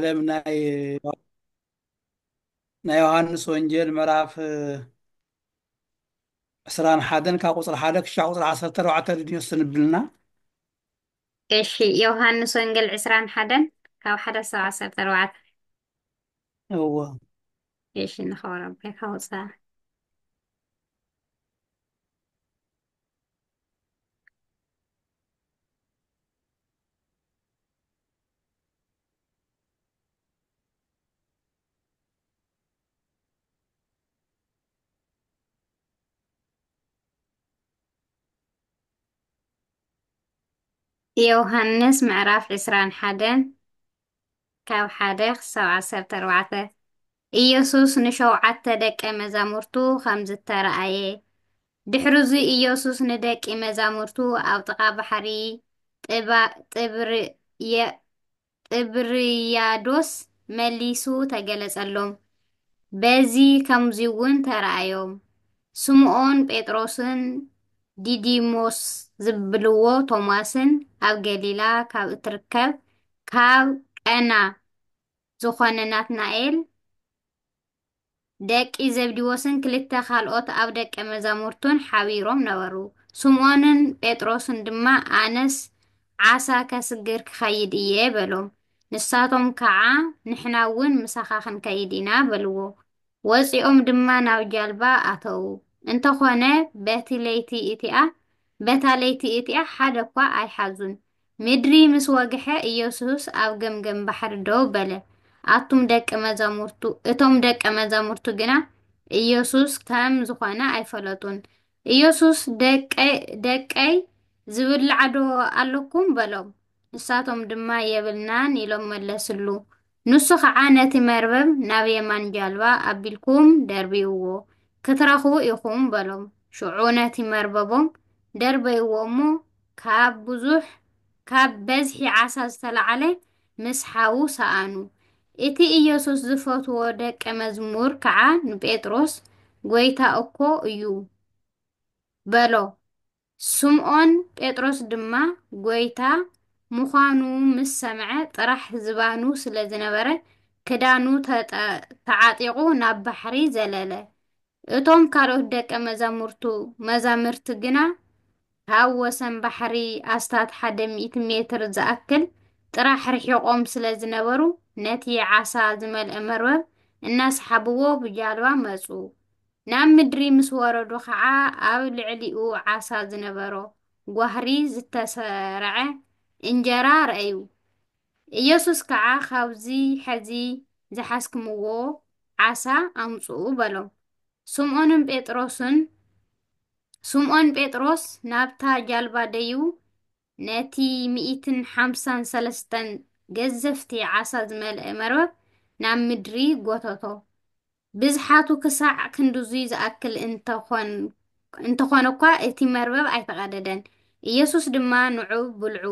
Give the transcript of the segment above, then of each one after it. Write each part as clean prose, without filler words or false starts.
ዓለም ናይ ዮሃንስ ወንጌል ምዕራፍ 21 ካብ ቁፅሪ 1 ክሳብ ቁፅሪ 14 ድንስ ንብልና። እሺ ዮሃንስ ወንጌል 21 ካብ 1 ክሳብ 14 እዎ እሺ ንኸብሮ ቤካ ውፃእ ዮሃንስ ምዕራፍ 21 ካብ 1 ክሳብ 14 ኢየሱስ ንሸውዓተ ደቀ መዛሙርቱ ከም ዝተረኣየ ድሕሪዚ ኢየሱስ ንደቂ መዛሙርቱ ኣብ ጥቓ ባሕሪ ጥብርያዶስ መሊሱ ተገለጸሎም። በዚ ከምዚውን ተረኣዮም ስምዖን ጴጥሮስን ዲዲሞስ ዝብልዎ ቶማስን ኣብ ገሊላ ካብ እትርከብ ካብ ቀና ዝኾነ ናትናኤል ደቂ ዘብዲዎስን ክልተ ካልኦት ኣብ ደቀ መዛሙርቱን ሓቢሮም ነበሩ። ስምዖንን ጴጥሮስን ድማ ኣነስ ዓሳ ከስግር ክኸይድ እየ በሎም። ንሳቶም ከዓ ንሕና እውን ምሳኻ ክንከይድ ኢና በልዎ። ወፂኦም ድማ ናብ ጃልባ ኣተዉ። እንተኾነ በታ ለይቲ እቲኣ ሓደ እኳ ኣይሓዙን። ምድሪ ምስ ወግሐ ኢየሱስ ኣብ ገምገም ባሕሪ ደው በለ። እቶም ደቀ መዛሙርቱ ግና ኢየሱስ ከም ዝኾነ ኣይፈለጡን። ኢየሱስ ደቀይ ዝብላዕ ዶ ኣለኩም በሎም። ንሳቶም ድማ የብልናን ኢሎም መለስሉ። ንሱ ከዓ ነቲ መርበብ ናብ የማን ጃልባ ኣቢልኩም ደርቢይዎ ክትረኽቡ ኢኹም በሎም። ሽዑ ነቲ መርበቦም ደርበይዎ እሞ ካብ በዝሒ ዓሳ ዝተለዓለ ምስ ሓዉ ሰኣኑ። እቲ ኢየሱስ ዝፈትዎ ደቀ መዝሙር ከዓ ንጴጥሮስ ጐይታ እኮ እዩ በሎ። ስምዖን ጴጥሮስ ድማ ጐይታ ምዃኑ ምስ ሰምዐ ጥራሕ ዝባኑ ስለ ዝነበረ ክዳኑ ተዓጢቑ ናብ ባሕሪ ዘለለ። እቶም ካልኦት ደቀ መዛምርቲ ግና ካብ ወሰን ባሕሪ ኣስታት 100 ሜትር ዝኣክል ጥራሕ ርሒቖም ስለ ዝነበሩ ነቲ ዓሳ ዝመልአ መርበብ እናሰሓብዎ ብጃልባ መፁ። ናብ ምድሪ ምስ ወረዱ ከዓ ኣብ ልዕሊኡ ዓሳ ዝነበሮ ጓህሪ ዝተሰርዐ እንጀራ ረአዩ። ኢየሱስ ከዓ ካብዚ ሕዚ ዝሓዝክምዎ ዓሳ ኣምጽኡ በሎም። ስምዖን ጴጥሮስ ናብታ ጃልባ ደይቡ ነቲ 153 ገዘፍቲ ዓሳ ዝመልአ መርበብ ናብ ምድሪ ጎተቶ። ብዝሓቱ ክሳዕ ክንድዙይ ዝኣክል እንተኾነ እኳ እቲ መርበብ ኣይተቐደደን። ኢየሱስ ድማ ንዑ ብልዑ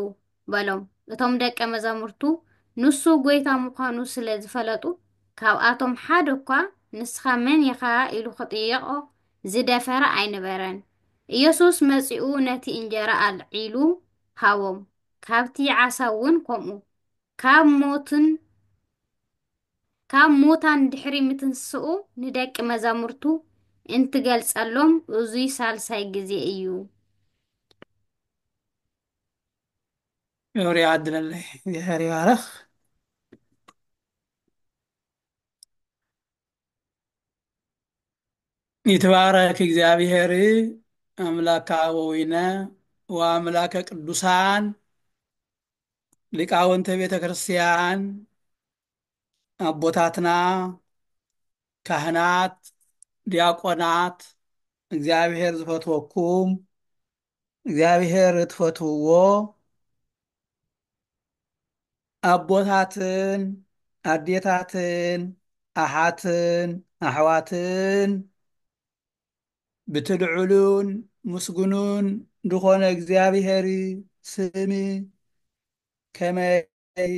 በሎም። እቶም ደቀ መዛሙርቱ ንሱ ጐይታ ምዃኑ ስለ ዝፈለጡ ካብኣቶም ሓደ እኳ ንስኻ መን ኢኻ ኢሉ ክጥይቖ ዝደፈረ ኣይነበረን። ኢየሱስ መጺኡ ነቲ እንጀራ ኣልዒሉ ሃቦም። ካብቲ ዓሳ እውን ከምኡ ካብ ሙታን ድሕሪ ምትንስኡ ንደቂ መዛሙርቱ እንትገልጸሎም እዙይ ሳልሳይ ግዜ እዩ። ዮርያ አድለለይ እግዚአብሔር ይባርክ። ይትባረክ እግዚአብሔር አምላከ አበዊነ ወአምላከ ቅዱሳን ሊቃውንተ ቤተ ክርስቲያን አቦታትና ካህናት ዲያቆናት እግዚአብሔር ዝፈትወኩም እግዚአብሔር ትፈትውዎ አቦታትን አዴታትን አሓትን አሕዋትን ብትልዑሉን ምስጉኑን ድኾነ እግዚአብሔር ስም ከመይ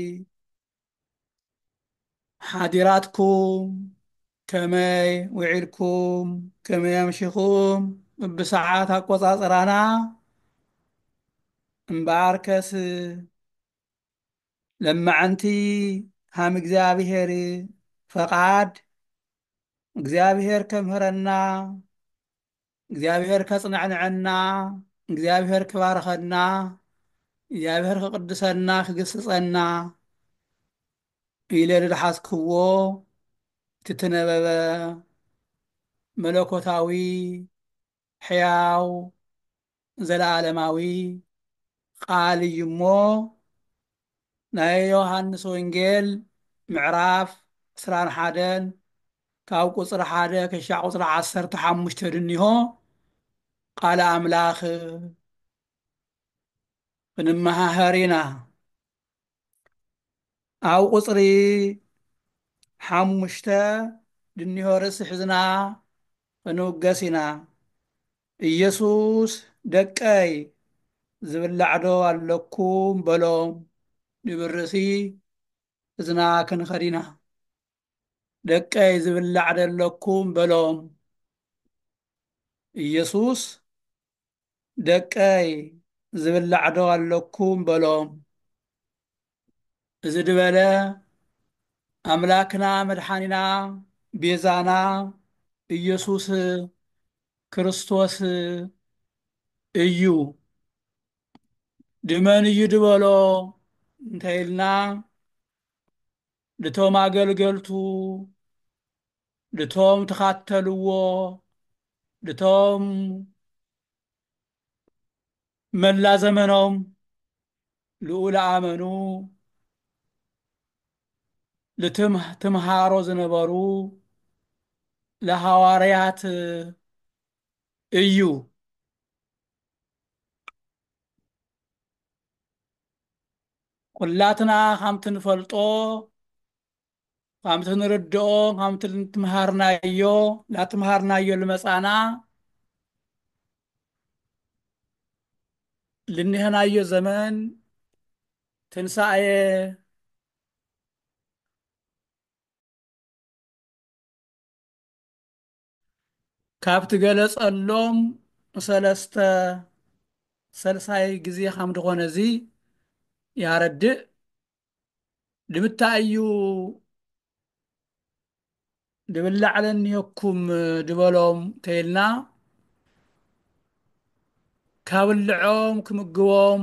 ሓዲራትኩም ከመይ ውዒልኩም ከመይ ኣምሺኹም ብሰዓት ኣቆፃፅራና እምበኣርከስ ለማዓንቲ ሃም እግዚአብሔር ፈቃድ እግዚአብሔር ከምህረና እግዚአብሔር ከጽንዕንዐና እግዚአብሔር ክባርኸና እግዚአብሔር ክቅድሰና ክግስጸና ኢለ ዝሓስክዎ ትትነበበ መለኮታዊ ሕያው ዘለዓለማዊ ቃል እዩ እሞ ናይ ዮሃንስ ወንጌል ምዕራፍ 21 ካብ ቁፅሪ 1 ክሻዕ ቁፅሪ 15 ድኒሆ ቃል ኣምላኽ ክንመሃሃር ኢና ኣብ ቁፅሪ 5 ድኒሆ ርእሲ ሒዝና ክንውገስ ኢና ኢየሱስ ደቀይ ዝብላዕ ዶ ኣለኩም በሎም ዝብል ርእሲ ሒዝና ክንኸድ ኢና ደቀይ ዝብላዕ ዶ ኣለኩም በሎም ኢየሱስ ደቀይ ዝብላዕ ዶ ኣለኩም በሎም እዚ ድበለ ኣምላክና መድሓኒና ቤዛና ኢየሱስ ክርስቶስ እዩ ድመን እዩ ድበሎ እንተኢልና ድቶም ኣገልገልቱ ድቶም ተኻተልዎ ድቶም መላ ዘመኖም ልኡለ ኣመኑ ትምሃሮ ዝነበሩ ለሐዋርያት እዩ ኩላትና ከምቲ ንፈልጦ ከምቲ ንርድኦ ከምቲ ንትምሃርናዮ ላትምሃርናዮ ልመፃና ልኒህናዮ ዘመን ትንሣኤ ካብቲ ገለጸሎም ሰለሳይ ግዜ ከም ድኾነ እዚ ያረድእ ንምንታይ እዩ ድብላዕ ለኒሀኩም ድበሎም ተይልና ካብ ልዖም ክምግቦም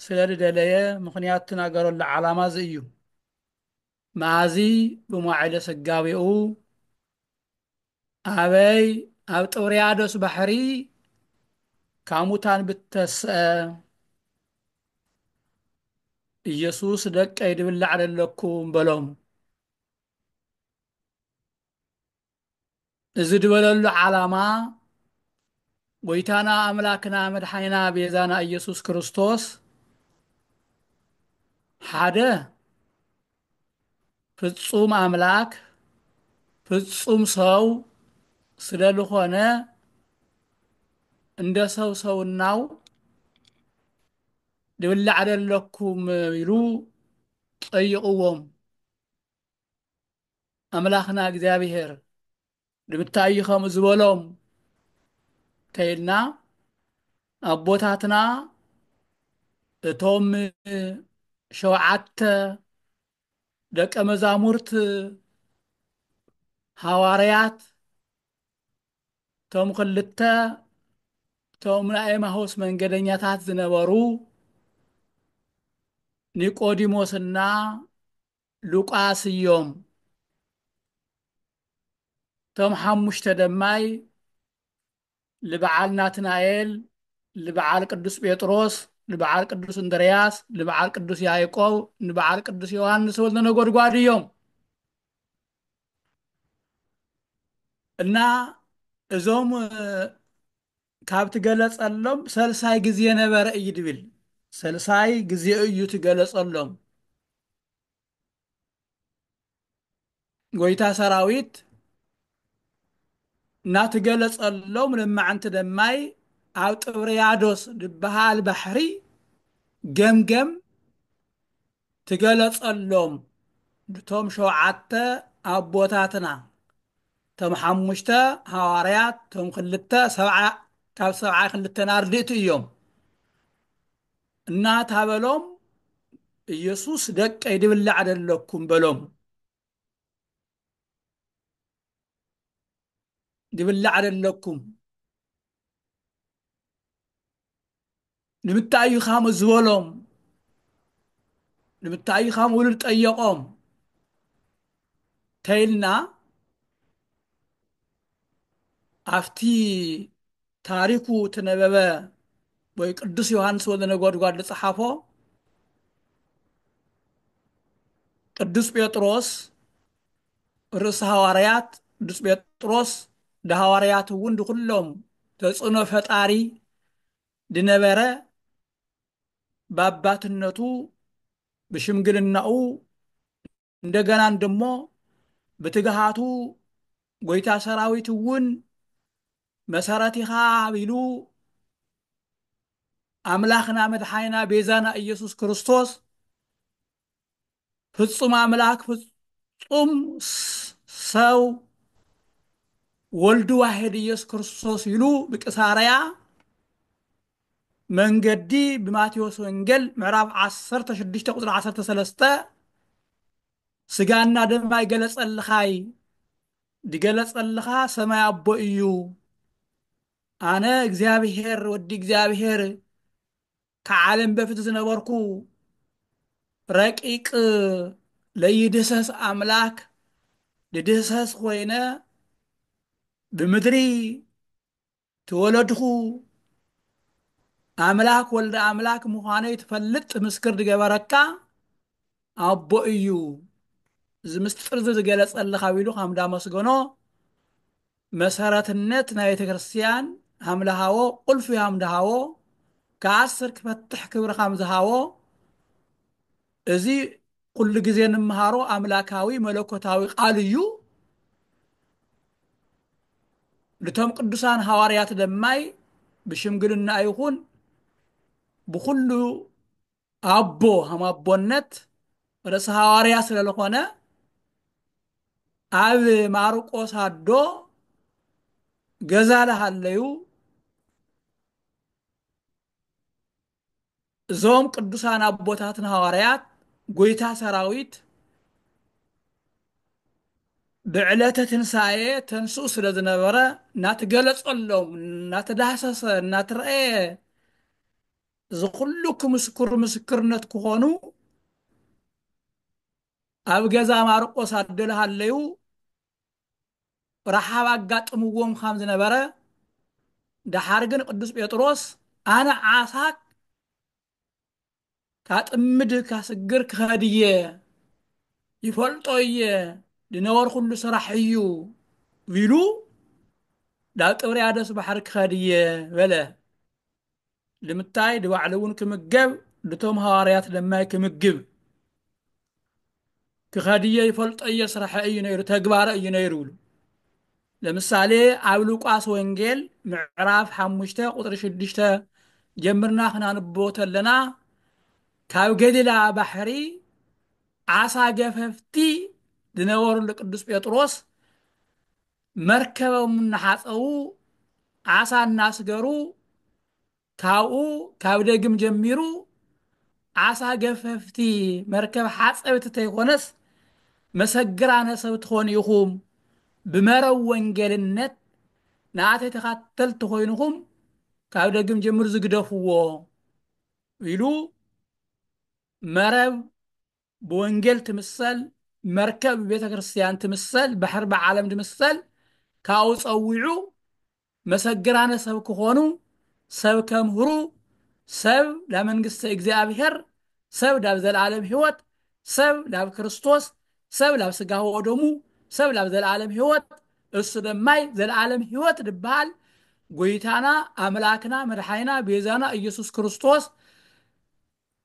ስለ ዝደለየ ምክንያት ትናገረሉ ዓላማ እዚ እዩ መዓዚ ብመዋዕለ ስጋዊኡ ኣበይ ኣብ ጥብርያዶስ ባሕሪ ካብ ሙታን ብተስአ ኢየሱስ ደቀይ ድብላዕ ዶ ኣለኩም በሎም እዚ ድበለሉ ዓላማ ጎይታና ኣምላክና መድሓኒና ቤዛና ኢየሱስ ክርስቶስ ሓደ ፍጹም ኣምላክ ፍጹም ሰው ስለ ዝኾነ እንደ ሰውናው ድብላዕ ዶ ኣለኩም ኢሉ ጠይቕዎም ኣምላኽና እግዚአብሔር ንምንታይ እዩ ከምኡ ዝበሎም ተይልና ኣቦታትና እቶም 7 ደቀ መዛሙርት ሐዋርያት ቶም 2 ቶም ናይ ኤማሁስ መንገደኛታት ዝነበሩ ኒቆዲሞስና ሉቃስ እዮም ቶም 5 ደማይ ልበዓል ናትናኤል ልበዓል ቅዱስ ጴጥሮስ ልበዓል ቅዱስ እንድርያስ ልበዓል ቅዱስ ያዕቆብ ልበዓል ቅዱስ ዮሐንስ ወልደ ነጎድጓድ እዮም እና እዞም ካብቲ ገለጸሎም ሰልሳይ ግዜ ነበረ እዩ ድብል ሰልሳይ ግዜ እዩ ትገለጸሎም ጎይታ ሰራዊት እናትገለጸሎም ልማዓንቲ ደማይ ኣብ ጥብርያዶስ ድበሃል ባሕሪ ገምገም ትገለጸሎም ቶም 7 ኣቦታትና ቶም 5 ሐዋርያት ቶም 2 7 ካብ 7 2 ኣርድእቲ እዮም እናታበሎም ኢየሱስ ደቀይ ድብላዕ ደለኩም በሎም ድብላዕ ደለኩም ንምንታይ እዩ ካምኡ ዝበሎም ንምንታይ እዩ ካምኡ ኢሉ ጠየቆም ተይልና ኣፍቲ ታሪኩ ትነበበ ወይ ቅዱስ ዮሃንስ ወልደ ነጎድጓድ ዝፀሓፎ ቅዱስ ጴጥሮስ ርእሲ ሃዋርያት ቅዱስ ጴጥሮስ ድሃዋርያት እውን ድኩሎም ተጽዕኖ ፈጣሪ ድነበረ በአባትነቱ ብሽምግልናኡ እንደገናን ደሞ ብትግሃቱ ጎይታ ሰራዊት እውን መሰረት ኢኻ ኢሉ አምላኽና መድሓይና ቤዛና ኢየሱስ ክርስቶስ ፍጹም አምላክ ፍጹም ሰው ወልዱ ዋሕድ ኢየሱስ ክርስቶስ ኢሉ ብቅሳርያ መንገዲ ብማቴዎስ ወንጌል ምዕራፍ 16 ቁጥሪ 13 ስጋና ደም አይገለጸልኻይ ድገለጸልኻ ሰማይ አቦ እዩ አነ እግዚአብሔር ወዲ እግዚአብሔር ከዓለም በፊት ዝነበርኩ ረቂቅ ለይድሰስ አምላክ ድድሰስ ኮይነ ብምድሪ ተወለድኹ አምላክ ወልደ አምላክ ምዃነይ ትፈልጥ ምስክር ድገበረካ አቦ እዩ ዝምስጥር ዝገለጸልኻ ኢሉ ከም ዳመስገኖ መሰረትነት ናይ ቤተ ክርስቲያን ሃምልሃዎ ቁልፊ ሃምልሃዎ ከአስር ክፈትሕ ክብሪ ከም ዝሃቦ እዚ ኩሉ ግዜ ንምሃሮ አምላካዊ መለኮታዊ ቃል እዩ ልቶም ቅዱሳን ሐዋርያት ደማይ ብሽምግልና ይኹን ብኩሉ አቦ ሃም አቦነት ርእሰ ሐዋርያ ስለለኾነ ኣብ ማርቆስ አዶ ገዛ ለሃለዩ እዞም ቅዱሳን አቦታትን ሐዋርያት ጎይታ ሰራዊት ብዕለተ ትንሣኤ ተንስኡ ስለ ዝነበረ እናተገለጸሎም እናተዳሰሰ እናተረአየ ዝኩሉ ክምስክሩ ምስክርነት ክኾኑ ኣብ ገዛ ማርቆስ አዶ ለሃለዩ ረሓብ አጋጥምዎም ከም ዝነበረ ድሓር ግን ቅዱስ ጴጥሮስ አነ ዓሳክ ካጥምድ ካስግር ክኸድየ ይፈልጦ እየ ድነበሩ ኩሉ ስራሕ እዩ ኢሉ ዳብ ጥብርያዶስ ባሕሪ ክኸድየ በለ ልምታይ ድባዕሉ እውን ክምገብ ድቶም ሐዋርያት ደማይ ክምግብ ክኸድየ ይፈልጦ እየ ስራሕ እዩ ነይሩ ተግባረ እዩ ነይሩ ብሉ ለምሳሌ ኣብ ሉቃስ ወንጌል ምዕራፍ 5 ቁጥሪ 6 ጀምርና ክናንብቦ ተለና ካብ ገሊላ ባሕሪ ዓሳ ገፈፍቲ ዝነበሩሉ ቅዱስ ጴጥሮስ መርከቦም እናሓፀቡ ዓሳ እናስገሩ ካብኡ ካብ ደግም ጀሚሩ ዓሳ ገፈፍቲ መርከብ ሓፀብቲ ተይኮነስ መሰግራነ ሰብ ትኾኑ ኢኹም ብመረብ ወንጌልነት ንኣተይ ተኻተልቲ ኮይንኩም ካብ ደግም ጀሚሩ ዝግደፍዎ ኢሉ መረብ ብወንጌል ትምሰል መርከብ ቤተ ክርስቲያን ትምሰል ባሕር ብዓለም ትምሰል ካብኡ ፀዊዑ መሰግራነ ሰብ ክኾኑ ሰብ ከምህሩ ሰብ ለመንግስተ እግዚአብሔር ሰብ ላብ ዘለዓለም ሕይወት ሰብ ላብ ክርስቶስ ሰብ ላብ ስጋሁ ወደሙ ሰብ ላብ ዘለዓለም ሕይወት እሱ ደማይ ዘለዓለም ሕይወት ድበሃል ጎይታና አምላክና መድሓይና ቤዛና ኢየሱስ ክርስቶስ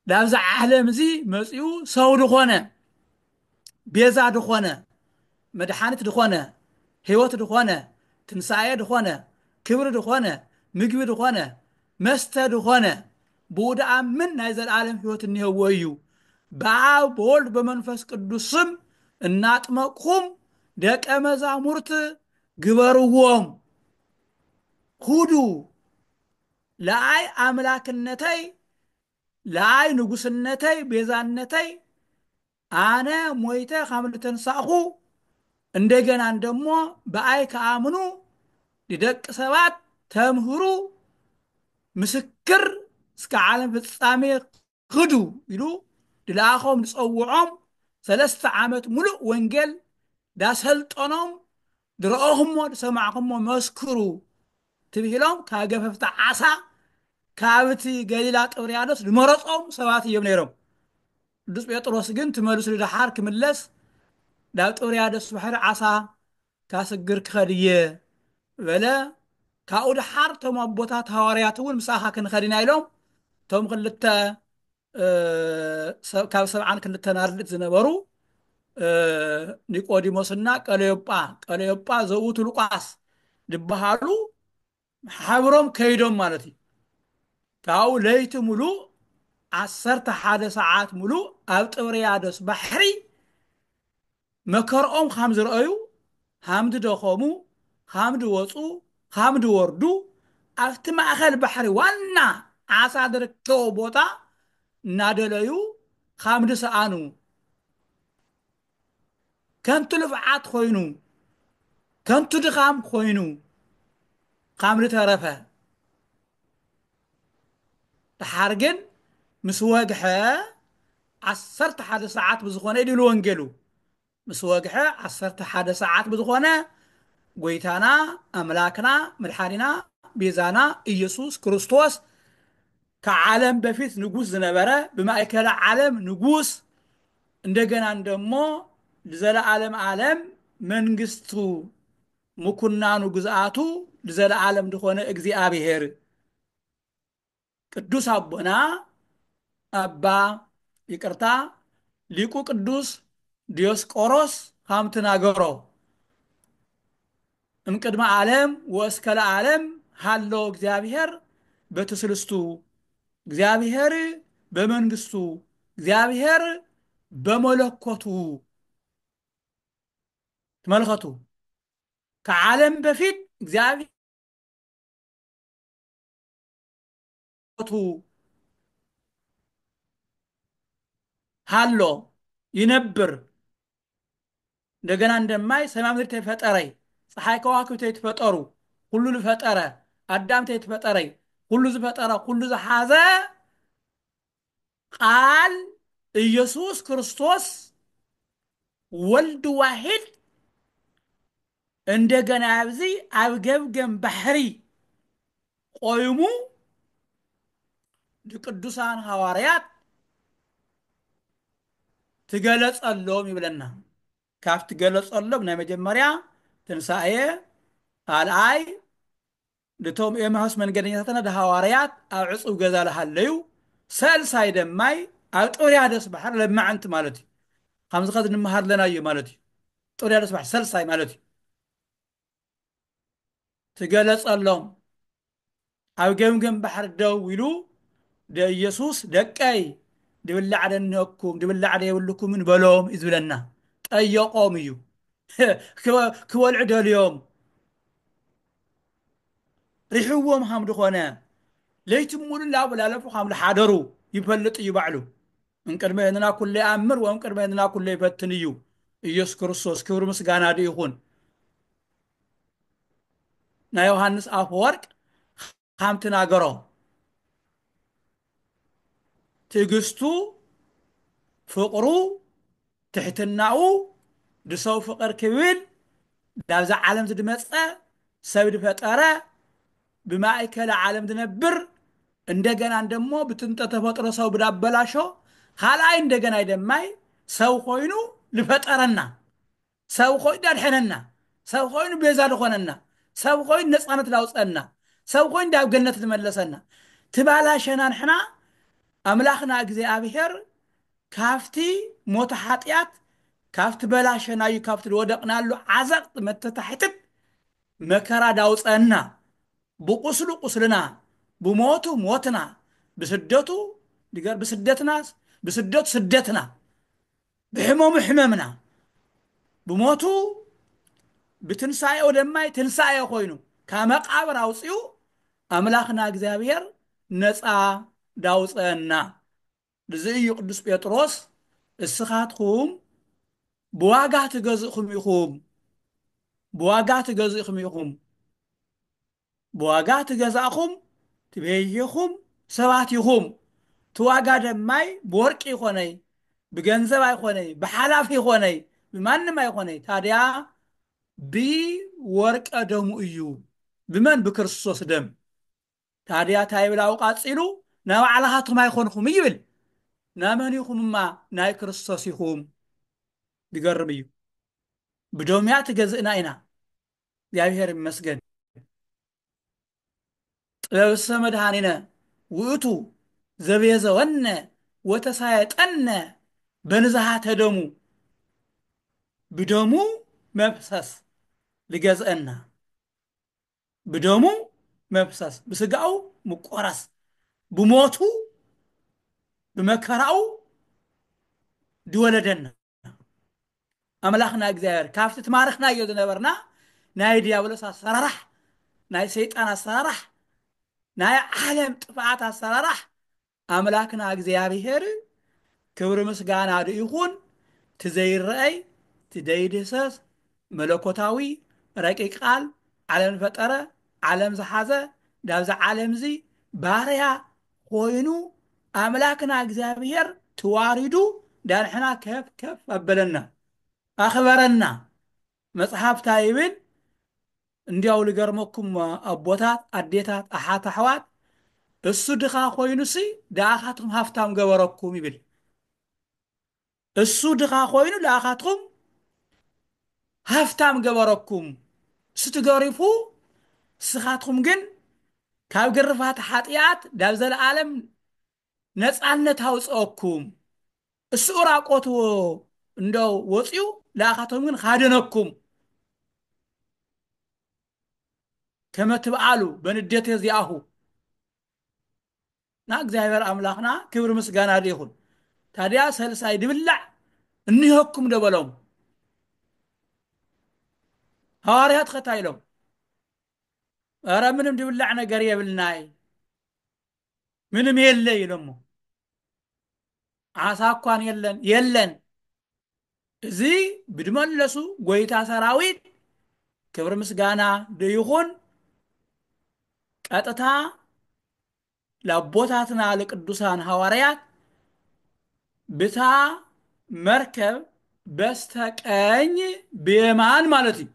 ላብዛ ዓለም እዚ መፂኡ ሰው ድኾነ ቤዛ ድኾነ መድሓኒት ድኾነ ሕይወት ድኾነ ትንሣኤ ድኾነ ክብሪ ድኾነ ምግቢ ድኾነ መስተ ድኾነ ብኡ ድኣምን ናይ ዘለዓለም ሕይወት እኒህዎ እዩ በአብ በወልድ በመንፈስ ቅዱስ ስም እናጥመቅኹም ደቀ መዛሙርት ግበርዎም ሁዱ ለአይ አምላክነተይ ለአይ ንጉስነተይ ቤዛነተይ አነ ሞይተ ካብ ተንሳእኹ እንደገናን ደሞ በአይ ከአምኑ ለደቂ ሰባት ተምህሩ ምስክር እስከ ዓለም ፍጻሜ ክዱ ኢሉ ድለኣኾም ዝፀውዖም 3 ዓመት ሙሉእ ወንጌል ዳሰልጠኖም ድረኦኹሞ ድሰማዕኹሞ መስክሩ ትብሂሎም ካብ ገፈፍቲ ዓሳ ካብቲ ገሊላ ጥብርያዶስ ዝመረፆም ሰባት እዮም ነይሮም። ቅዱስ ጴጥሮስ ግን ትመልሱ ድሓር ክምለስ ናብ ጥብርያዶስ ባሕሪ ዓሳ ካስግር ክኸድ እየ በለ። ካብኡ ድሓር እቶም ኣቦታት ሃዋርያት እውን ምሳኻ ክንኸድ ኢና ኢሎም እቶም ክልተ ካብ 72 ኣርድእቲ ዝነበሩ ኒቆዲሞስና ቀለዮጳ ዘብኡት ሉቃስ ዝበሃሉ ሓብሮም ከይዶም ማለት እዩ። ካብኡ ለይቲ ሙሉእ 11 ሰዓት ሙሉእ ኣብ ጥብርያዶስ ባሕሪ መከርኦም ከም ዝረአዩ ከም ዝደኸሙ ከም ዝወፁ ከም ዝወርዱ ኣብቲ ማእኸል ባሕሪ ዋና ዓሳ ዝርከቦ ቦታ እናደለዩ ከም ዝሰኣኑ ከንቱ ልፍዓት ኮይኑ ከንቱ ድኻም ኮይኑ ከም ዝተረፈ ድሓር ግን ምስ ወግሐ 11 ሰዓት ብዝኾነ ኢሉ ወንጌሉ ምስ ወግሐ 11 ሰዓት ብዝኾነ ጎይታና ኣምላክና መድሓኒና ቤዛና ኢየሱስ ክርስቶስ ከዓለም በፊት ንጉስ ዝነበረ ብማእከለ ዓለም ንጉስ እንደገና ደሞ ለዘለዓለም ዓለም መንግስቱ ምኩናኑ ግዝኣቱ ለዘለዓለም ድኾነ እግዚአብሔር ቅዱስ አቦና አባ ይቅርታ ሊቁ ቅዱስ ዲዮስቆሮስ ከም ተናገሮ እምቅድመ ዓለም ወእስከለ ዓለም ሃሎ እግዚአብሔር በትስልስቱ እግዚአብሔር በመንግስቱ እግዚአብሔር በመለኮቱ ተመልከቱ። ከዓለም በፊት እግዚአብሔር ሃሎ ይነብር እንደገና እንደማይ ሰማይ ምድር ተፈጠረይ ፀሐይ ከዋክብት ተፈጠሩ ሁሉ ዝፈጠረ አዳም ተፈጠረይ ሁሉ ዝፈጠረ ሁሉ ዝሓዘ ቃል ኢየሱስ ክርስቶስ ወልድ ዋሂድ እንደገና ኣብዚ ኣብ ገብገም ባሕሪ ቆይሙ ቅዱሳን ሐዋርያት ትገለጸሎም ይብለና። ካብቲ ገለጸሎም ናይ መጀመርያ ትንሳኤ ካልኣይ ድቶም ኤማሁስ መንገደኛታትና ሐዋርያት ኣብ ዕፁብ ገዛ ለሃለዩ ሰልሳይ ደማይ ኣብ ጥብርያዶስ ባሕሪ ለማዓንቲ ማለት እዩ። ከምዚ ኸ ንምሃር ለና እዩ ማለት እዩ። ጥብርያዶስ ባሕሪ ሰልሳይ ማለት እዩ ትገለጸሎም ኣብ ገምገም ባሕሪ ደው ኢሉ ኢየሱስ ደቀይ ድብላዕ ደንኩም ድብላዕ ደየብልኩምን በሎም እዩ ዝብለና። ጠየቆም እዩ ክበልዑ ደልዮም ሪሕዎም ከም ድኾነ ለይቲ ሙሉእ ላዕላለፉ ከም ዝሓደሩ ይፈልጥ እዩ ባዕሉ። እምቅድመ ህንና ኩለ ይኣምር ወእምቅድመ ህንና ኩለ ይፈትን እዩ ኢየሱስ ክርስቶስ ክብሪ ምስጋና ድ ይኹን። ናይ ዮሃንስ አፈወርቅ ከም ተናገሮ ትዕግስቱ ፍቅሩ ትሕትናኡ ድሰው ፍቅር ክብል ዳብዛ ዓለም ዝድመፀ ሰብ ድፈጠረ ብማእከለ ዓለም ዝነብር እንደገና ደሞ ብጥንተ ተፈጥሮ ሰው ብዳበላሾ ካልኣይ እንደገና ደማይ ሰው ኮይኑ ዝፈጠረና ሰብ ኮይኑ ዳድሐነና ሰብ ኮይኑ ቤዛ ድኾነና ሰብ ኮይኑ ነፃነት ላውፀና ሰብ ኮይኑ ዳብ ገነት ዝመለሰና ትባላሸና ንሕና ኣምላኽና እግዚአብሔር ካፍቲ ሞተ ሓጢአት ካፍቲ በላሸናዩ ካፍቲ ወደቅናሉ ዓዘቅት መተታሕትት መከራ ዳውፀና ብቁስሉ ቁስልና ብሞቱ ሞትና ብስደቱ ብስደቱ ስደትና ብሕመሙ ሕመምና ብሞቱ ብትንሳኤው ደማይ ትንሳኤ ኮይኑ ካብ መቃብር ኣውፅኡ ኣምላኽና እግዚአብሔር ነፃ ዳውፀና لزي قدس بيطرس السخاتكم بواقع تجزئكم يخوم بواقع تجزئكم يخوم بواقع تجزئكم تبيهيكم سبات يخوم تواقع دماي بورك يخوني بجنزب يخوني بحلاف يخوني بمن ما يخوني تاديا بورك أدم إيو بمن بكرسوس دم تاديا تايبلا قاصيلو ناو على هاتو ما يخونكم يبل نامن يخوم ما ناي كرسوس يخوم بيقرب إيو بدوميات جزئنا إنا እግዚአብሔር ይመስገን ጥበብሰ መድኃኒነ ውእቱ ዘቤዘወነ ወተሳየጠነ በንዝሃተ ደሙ ብደሙ መፍሰስ ልገዝአና ብደሙ መፍሰስ ብስጋው ምቆረስ ብሞቱ ብመከራው ድወለደና አምላኽና እግዚአብሔር ካፍቲ ትማርኽና እዩ ዝነበርና ናይ ዲያብሎስ አሰራራሕ ናይ ሰይጣን አሰራራሕ ናይ ዓለም ጥፍዓት አሰራራሕ አምላክና እግዚአብሔር ክብሪ ምስጋና ይሁን ትዘይረአይ ትደይድሰስ መለኮታዊ ረቂቅ ቃል ዓለም ፈጠረ ዓለም ዝሓዘ ዳብዛ ዓለም ዚ ባርያ ኮይኑ አምላክና እግዚአብሔር ተዋሪዱ ዳንሕና ከፍ ከፍ አበለና አኽበረና መጽሐፍታ ይብል እንዲያው ልገርመኩም አቦታት አዴታት አሓት አሕዋት እሱ ድኻ ኮይኑሲ ዳኣኻትኩም ሃፍታም ገበረኩም ይብል እሱ ድኻ ኮይኑ ዳኣኻትኩም ሃፍታም ገበረኩም እሱ ትገሪፉ ስኻትኩም ግን ካብ ግርፋት ሓጢአት ዳብ ዘለዓለም ነፃነት አውፅአኩም እሱ ራቆትዎ እንደው ወፂኡ ዳኣኻትኩም ግን ካደነኩም ከመ ትብዓሉ በንዴት እዚአሁ ና እግዚአብሔር አምላኽና ክብሪ ምስጋና ይሁን ታዲያ ሰልሳይ ድብላዕ እንይሆኩም ደበሎም ሐዋርያት ኸታይሎም ኧረ ምንም ድብላዕ ነገር የብልናይ ምንም የለ ይለሞ ዓሳ እኳን የለን እዚ ብድመለሱ ጎይታ ሰራዊት ክብሪ ምስጋና ይሁን ቀጥታ ለአቦታትና ለቅዱሳን ሐዋርያት ብታ መርከብ በስተቀኝ በየማን ማለት እዩ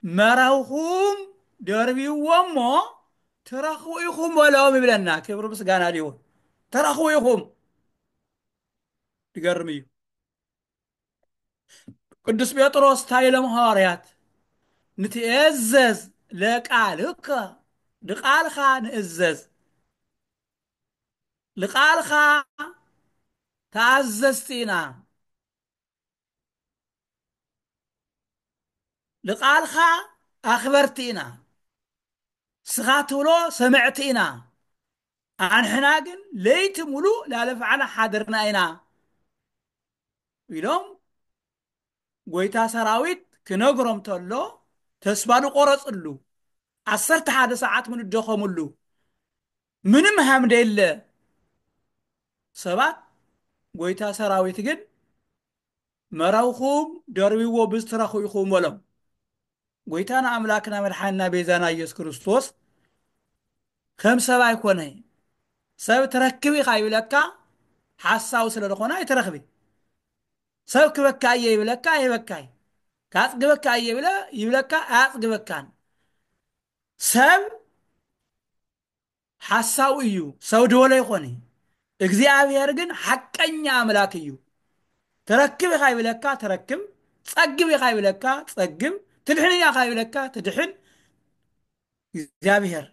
መራውኹም ደርቢዎሞ ትረኽቡ ኢኹም በለዎም ይብለና ክብሪ ምስጋና ይሁን ተረኽቡ ኢኹም ይገርም እዩ ቅዱስ ጴጥሮስ ታይሎም ሐዋርያት ንትእዘዝ ለቃልከ ድቃልኻ ንእዘዝ ልቃልኻ ተኣዘዝቲ ኢና ልቃልኻ ኣኽበርቲ ኢና ስኻ ትብሎ ሰምዕቲ ኢና ኣንሕና ግን ለይቲ ሙሉእ ላለፍዓና ሓድርና ኢና ኢሎም ጎይታ ሰራዊት ክነግሮም ተሎ ተስፋ ዝቆረፅሉ 11 ሰዓት ምን ደኸሙሉ ምንም ሃምደ የለ ሰባት ጎይታ ሰራዊት ግን መራውኹም ደርቢዎ ብዝትረኽቡ ኢኹም በሎም ጎይታና አምላክና መድሓንና ቤዛና ኢየሱስ ክርስቶስ ከም ሰብ ኣይኮነ ሰብ ትረክብ ኢኻ ይብለካ ሓሳቡ ስለ ዝኾነ ኣይትረኽቢ ሰብ ክበካ እየ ይብለካ ኣይበካይ ካፅግበካ እየ ይብለካ ኣያፅግበካን ሰብ ሓሳቡ እዩ ሰብ ድወሎ ይኾነ እግዚአብሔር ግን ሐቀኛ አምላክ እዩ ተረክብ ኢኻ ይብለካ ተረክብ ጸግብ ኢኻ ይብለካ ጸግብ ትድሕን ኢኻ ይብለካ ትድሕን እግዚአብሔር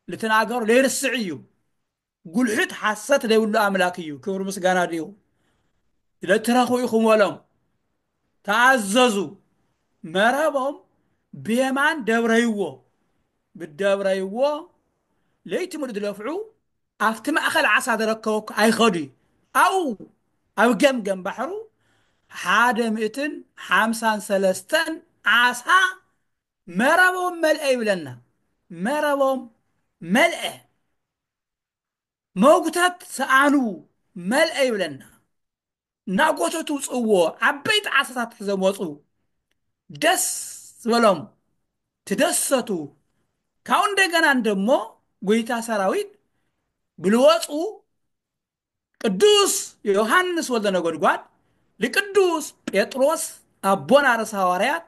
ልትናገሮ ለይርስዕ እዩ ጉልሕት ሓሰት ዘይብሉ አምላክ እዩ ክብሪ ምስጋና ድዩ ለትረኽቡ ኢኹም በሎም ተኣዘዙ መረቦም ብየማን ደብረይዎ ብደብረይዎ ለይቲ ሙሉእ ዝለፍዑ ኣብቲ ማእኸል ዓሳ ዝረከበኩ ኣይኸዱ ኣብ ገምገም ባሕሩ 153 ዓሳ መረቦም መልአ ይብለና መረቦም መልአ መጉታት ሰኣኑ መልአ ይብለና ናጎተቱ ጽዎ ዓበይቲ ዓሳታት ዘመፁ ደስ ዝበሎም ትደሰቱ ካው እንደገና እንደሞ ጎይታ ሰራዊት ብልወፁ ቅዱስ ዮሐንስ ወልደ ነጎድጓድ ለቅዱስ ጴጥሮስ አቦና ርእሰ ሐዋርያት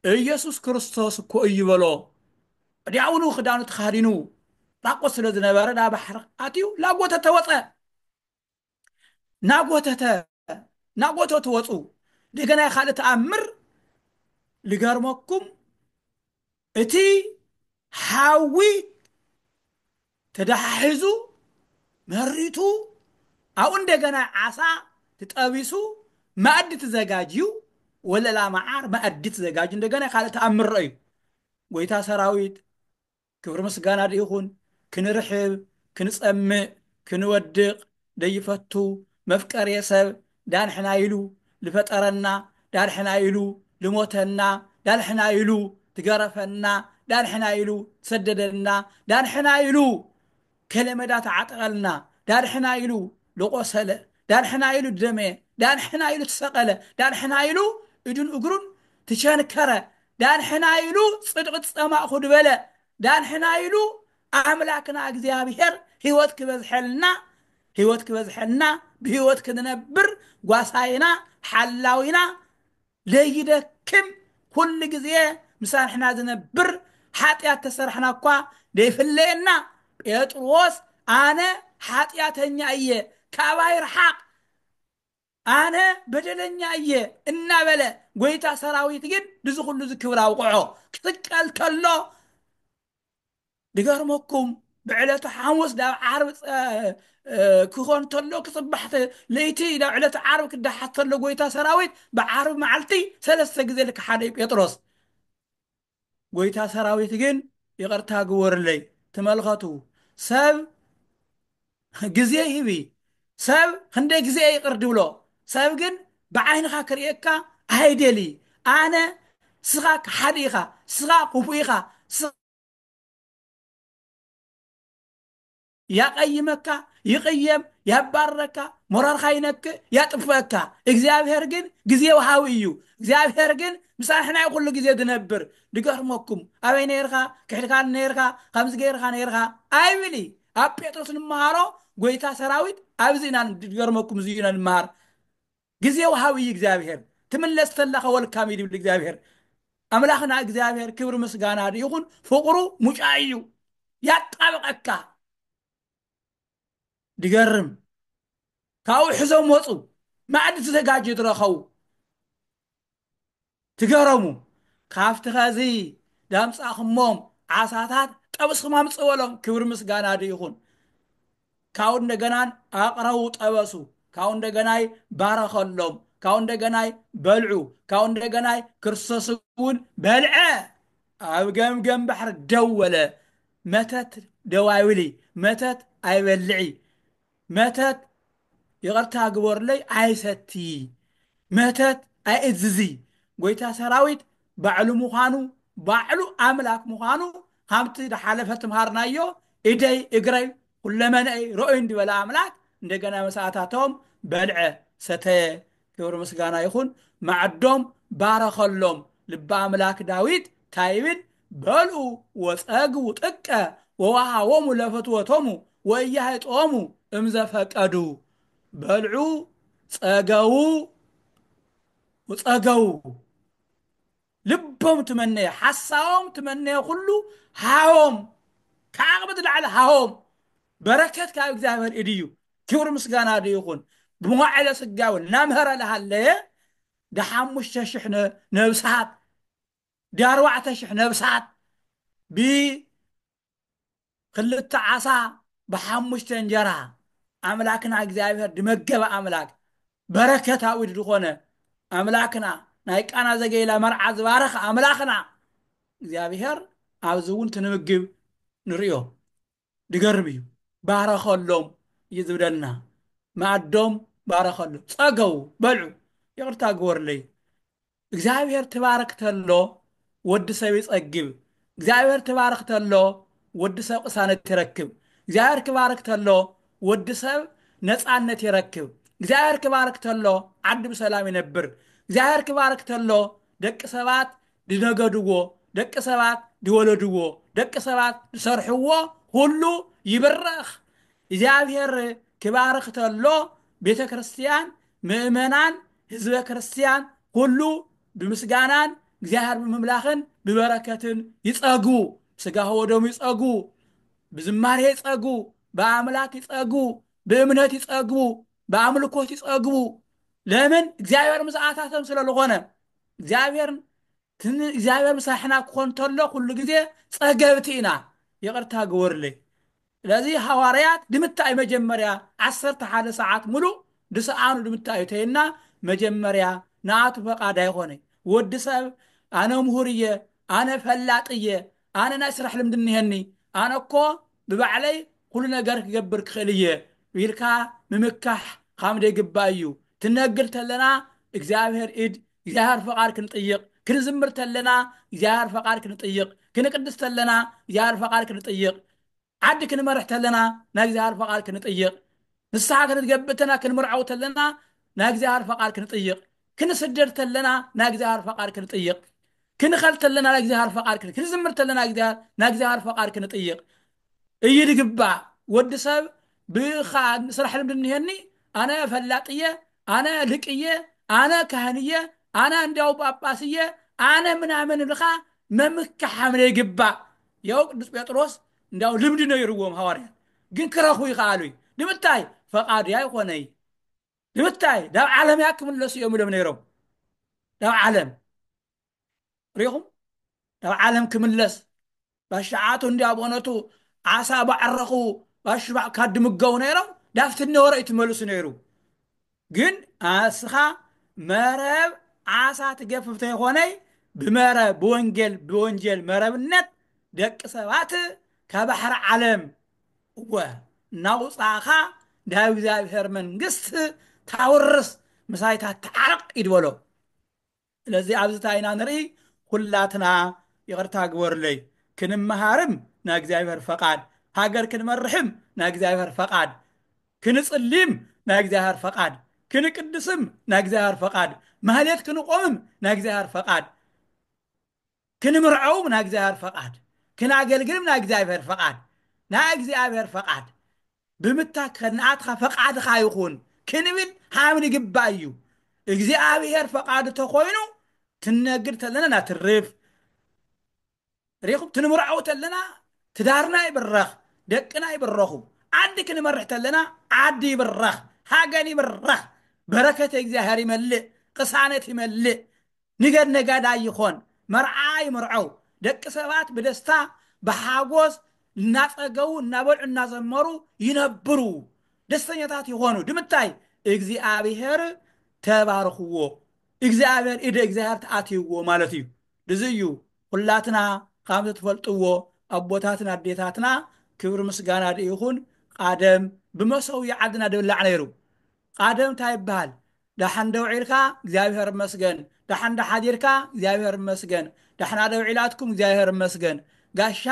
ኢየሱስ ክርስቶስ እኮ እዩ በሎ ወዲያውኑ ክዳኑ ተኻዲኑ ራቆት ስለ ዝነበረ ናብ ባሕሪ ኣትዩ ላጎተተ ወፀ ናጎተተ ወፁ እንደገና ካልእ ተኣምር ልገርመኩም እቲ ሓዊ ተዳሒዙ መሪቱ አው እንደገና ዓሳ ትጠቢሱ ማዕድ ተዘጋጅዩ ወለላ መዓር ማዕድ ተዘጋጅ እንደገና ካልእ ተኣምር እዩ ጎይታ ሰራዊት ክብሪ ምስጋና ይኹን ክንርሕብ ክንጸምእ ክንወድቕ ደይፈቱ መፍቀር የሰብ ዳንሕና ኢሉ ልፈጠረና ዳንሕና ኢሉ ልሞተና ዳንሕና ኢሉ ትገረፈና ዳንሕና ኢሉ ትሰደደና ዳንሕና ኢሉ ከለመዳት ዓጠቐልና ዳንሕና ኢሉ ልቆሰለ ዳንሕና ኢሉ ደመ ዳንሕና ኢሉ ተሰቐለ ዳንሕና ኢሉ እዱን እግሩን ትቸንከረ ዳንሕና ኢሉ ጽድቅ ጸማእኹ ድበለ ዳንሕና ኢሉ አምላክና እግዚአብሔር ህይወት ክበዝሐልና ብህይወት ክንነብር ጓሳይና ሓላዊና ለይደክም ኩሉ ግዜ ምሳንሕና ዝነብር ሓጢአት ተሰርሕና እኳ ደይፍለየና ጴጥሮስ አነ ሓጢአተኛ እየ ካባይ ርሓቅ አነ በደለኛ እየ እናበለ ጎይታ ሰራዊት ግን ድዚ ኩሉ ዝክብር አውቅዖ ክትቀል ከሎ ድገርመኩም ብዕለቱ ሓሙስ ዳብ ዓርብ ክኾን ተሎ ክፅባሕ ለይቲ ዳብ ዕለቱ ዓርብ ክዳሓት ተሎ ጎይታ ሰራዊት ብዓርብ መዓልቲ 3 ግዜ ልክሓደ ጴጥሮስ ጎይታ ሰራዊት ግን ይቅርታ ግበርለይ ተመልከቱ ሰብ ግዜ ሂቢ ሰብ ክንደይ ግዜ ይቅር ድብሎ ሰብ ግን ብዓይንኻ ክርኤካ ኣይደሊ ኣነ ስኻ ክሓዲ ኢኻ ስኻ ክፉእ ኢኻ ያቀይመካ ይቅየም ያባረካ ሞራርካ ይነክእ ያጥፍአካ እግዚአብሔር ግን ግዜ ወሃዊ እዩ እግዚአብሔር ግን ምሳሕና ኩሉ ግዜ ዝነብር ድገርመኩም ኣበይ ነርካ ክሕልካል ነርካ ከምዚ ገይርካ ነርካ ኣይብሊ ኣብ ጴጥሮስ ንምሃሮ ጎይታ ሰራዊት ኣብዚ ኢና ድገርመኩም እዚ ኢና ንምሃር ግዜ ወሃዊ እዩ እግዚአብሔር ትምለስ ተለኻ ወልካም ይብል እግዚአብሔር ኣምላኽና እግዚአብሔር ክብሪ ምስጋና ይኹን ፍቅሩ ሙጫ እዩ ያጣብቀካ ድገርም ካው ሕዞም ወፁ ማዕድ ተዘጋጅ ትረኸው ትገረሙ ካፍቲ ኸዚ ዳምፃኽሞም ዓሳታት ጠብስኹም ኣምፅወሎም ክብሪ ምስጋና ይኹን ካው እንደገናን ኣቕረቡ ጠበሱ ካው እንደገናይ ባረኸሎም ካው እንደገናይ በልዑ ካው እንደገናይ ክርስቶስ እውን በልዐ ኣብ ገምገም ባሕሪ ደወለ መተት ደዋይብሊ መተት ኣይበልዒ መተት ይቅርታ ግበርለይ ኣይሰቲ መተት ኣይእዝዚ ጎይታ ሰራዊት ባዕሉ ምዃኑ ባዕሉ ኣምላክ ምዃኑ ከምቲ ድሓለፈ ትምሃርናዮ ኢደይ እግረይ ኩለመነይ ርኦይ እንድበለ ኣምላክ እንደገና መሳእታቶም በልዐ ሰተየ ክብሪ ምስጋና ይኹን ማዕዶም ባረኸሎም ልባ ኣምላክ ዳዊት ታይብል በልዑ ወፀግቡ ጥቀ ወወሃቦሙ ለፈትወቶሙ ወእያሃይጦሙ እምዘፈቀዱ በልዑ ፀገው ወፀገው ልቦም ትመነየ ሓሳቦም ትመነየ ኩሉ ሃቦም ከዓቅብት ላዕለ ሃቦም በረከት ካብ እግዚአብሔር እድዩ ክብሪ ምስጋና ይኹን ብመዋዕለ ስጋዊ ናምህረ ለሃለየ ድ5,000 ነብሳት ድ4,000 ነብሳት ብክልተ ዓሳ ብ5 እንጀራ ኣምላክና እግዚአብሔር ድመገበ ኣምላክ በረከታዊ ድኾነ ኣምላክና ናይ ቃና ዘገይላ መርዓ ዝባረኸ ኣምላክና እግዚአብሔር ኣብዚ እውን ትንምግብ ንሪኦ ድገርም እዩ ባረኸሎም እዩ ዝብለና ማዕዶም ባረኸሎም ፀገው በልዑ ይቅርታ ግበርለይ እግዚአብሔር ትባረክ ተሎ ወዲ ሰብ ይፀግብ እግዚአብሔር ትባረክ ተሎ ወዲ ሰብ ቅሳነት ይረክብ እግዚአብሔር ክባርክ ተሎ ወዲ ሰብ ነፃነት ይረክብ እግዚአብሔር ክባርክ ተሎ ዓዲ ብሰላም ይነብር እግዚአብሔር ክባርክ ተሎ ደቂ ሰባት ድነገድዎ ደቂ ሰባት ድወለድዎ ደቂ ሰባት ዝሰርሕዎ ሁሉ ይብረኽ እግዚአብሔር ክባርክ ተሎ ቤተ ክርስቲያን ምእመናን ህዝበ ክርስቲያን ሁሉ ብምስጋናን እግዚአብሔር ብምምላኽን ብበረከትን ይጸጉ ስጋሁ ወደሙ ይጸጉ ብዝማሬ ይጸጉ በአምላክ ይጸጉ በእምነት ይጸጉ በአምልኮት ይጸጉ ለምን እግዚአብሔር ምስአታቶም ስለለኾነ እግዚአብሔር ምሳሕና ክኾን ተሎ ኩሉ ግዜ ጸገብቲ ኢና ይቅርታ ግበርለይ ስለዚህ ሐዋርያት ድምታይ መጀመርያ 11 ሰዓት ሙሉ ድሰኣኑ ድምታይ ተይና መጀመርያ ንኣቱ ፈቃድ ኣይኮነ ወዲ ሰብ ኣነ ምሁር እየ ኣነ ፈላጥ እየ ኣነ ናይ ስራሕ ልምዲ እኒሀኒ ኣነ እኮ ብባዕለይ ኩሉ ነገር ክገብር ክኽእል እየ ኢልካ ምምካሕ ካብ ደይግባእ እዩ ትነግር ተለና እግዚአብሔር ኢድ እግዚአብሔር ፈቃድ ክንጥይቅ ክንዝምር ተለና እግዚአብሔር ፈቃድ ክንጥይቅ ክንቅድስ ተለና እግዚአብሔር ፈቃድ ክንጥይቅ ዓዲ ክንመርሕ ተለና ናይ እግዚአብሔር ፈቃድ ክንጥይቅ ንስሓ ክንትገብእ ተና ክንምርዓው ተለና ናይ እግዚአብሔር ፈቃድ ክንጥይቅ ክንስደድ ተለና ናይ እግዚአብሔር ፈቃድ ክንጥይቅ ክንኸል ተለና ናይ እግዚአብሔር ፈቃድ ክንዝምር ተለና ናይ እግዚአብሔር ፈቃድ ክንጥይቅ እዩ ድግባእ ወዲ ሰብ ብኻ ስራሕ ልምዲ እኒሀኒ ኣነ ፈላጥ እየ ኣነ ልቅ እየ ኣነ ካህን እየ ኣነ እንዲያው ጳጳስ እየ ኣነ ምናምን ኢልካ መምካሕ ሓምለ ይግባእ ያው ቅዱስ ጴጥሮስ እንዲያው ልምዲ ነይርዎም ሐዋርያት ግን ክረኽቡ ይኽኣሉ ንምንታይ ፈቃድ ኣይኮነይ ንምንታይ ዳብ ዓለም እያ ክምለሱ እዮም ኢሎም ነይሮም ዳብ ዓለም ሪኹም ዳብ ዓለም ክምለስ ባሽዓቱ እንዲያ በእውነቱ ዓሳ ባዕረኹ ባሽባዕ ካድምገው ነይሮም ዳፍቲ ነበረ ይትመልሱ ነይሩ ግን ኣስኻ መረብ ዓሳ ትገፍፍ ተይኮነይ ብመረብ ብወንጀል መረብነት ደቂ ሰባት ካብ ባሕሪ ዓለም እናውፃእኻ ዳብ እግዚአብሔር መንግስት ታውርስ ምሳይታት ተዓርቕ ይድበሎ ስለዚ ኣብዝታ ኢና ንርኢ ኩላትና ይቅርታ ግበርለይ ክንመሃርም ናይ እግዚአብሔር ፈቃድ ሃገር ክንመርሕም ናይ እግዚአብሔር ፈቃድ ክንጽልም ናይ እግዚአብሔር ፈቃድ ክንቅድስም ናይ እግዚአብሔር ፈቃድ ማህሌት ክንቆምም ናይ እግዚአብሔር ፈቃድ ክንምርዐውም ናይ እግዚአብሔር ፈቃድ ክናገልግልም ናይ እግዚአብሔር ፈቃድ ናይ እግዚአብሔር ፈቃድ ብምታክ ከናኣትካ ፈቃድካ ይኹን ክንብል ሓምሊ ግባእ እዩ እግዚአብሔር ፈቃድ ተኮይኑ ትነግድ ተለና ናትርፍ ሪኹም ትንምርዐው ተለና ትዳርና ይብረኽ ደቅና ይብረኹ ዓዲ ክንመርሕ ተለና ዓዲ ይብረኽ ሃገር ይብረኽ በረከተ እግዚአብሔር ይመልእ ቅሳነት ይመልእ ንገድ ነጋዳ ይኾን መርዓ ይምርዐው ደቂ ሰባት ብደስታ ብሓጎስ እናጸገው እናበልዑ እናዘመሩ ይነብሩ ደስተኛታት ይኾኑ ድምታይ እግዚአብሔር ተባርኽዎ እግዚአብሔር ኢደ እግዚአብሔር ተኣትይዎ ማለት እዩ ድዚ እዩ ኩላትና ከም ትፈልጥዎ ኣቦታትና ኣዴታትና ክብሪ ምስጋና ይኹን ቃደም ብመሰውይ ዓድና ድብላዕ ነይሩ ቃደም እንታይ ይበሃል ዳሓን ደውዒልካ እግዚአብሔር ይመስገን ዳሓን ዳሓዲርካ እግዚአብሔር ይመስገን ዳሕና ደውዒላትኩም እግዚአብሔር ይመስገን ጋሻ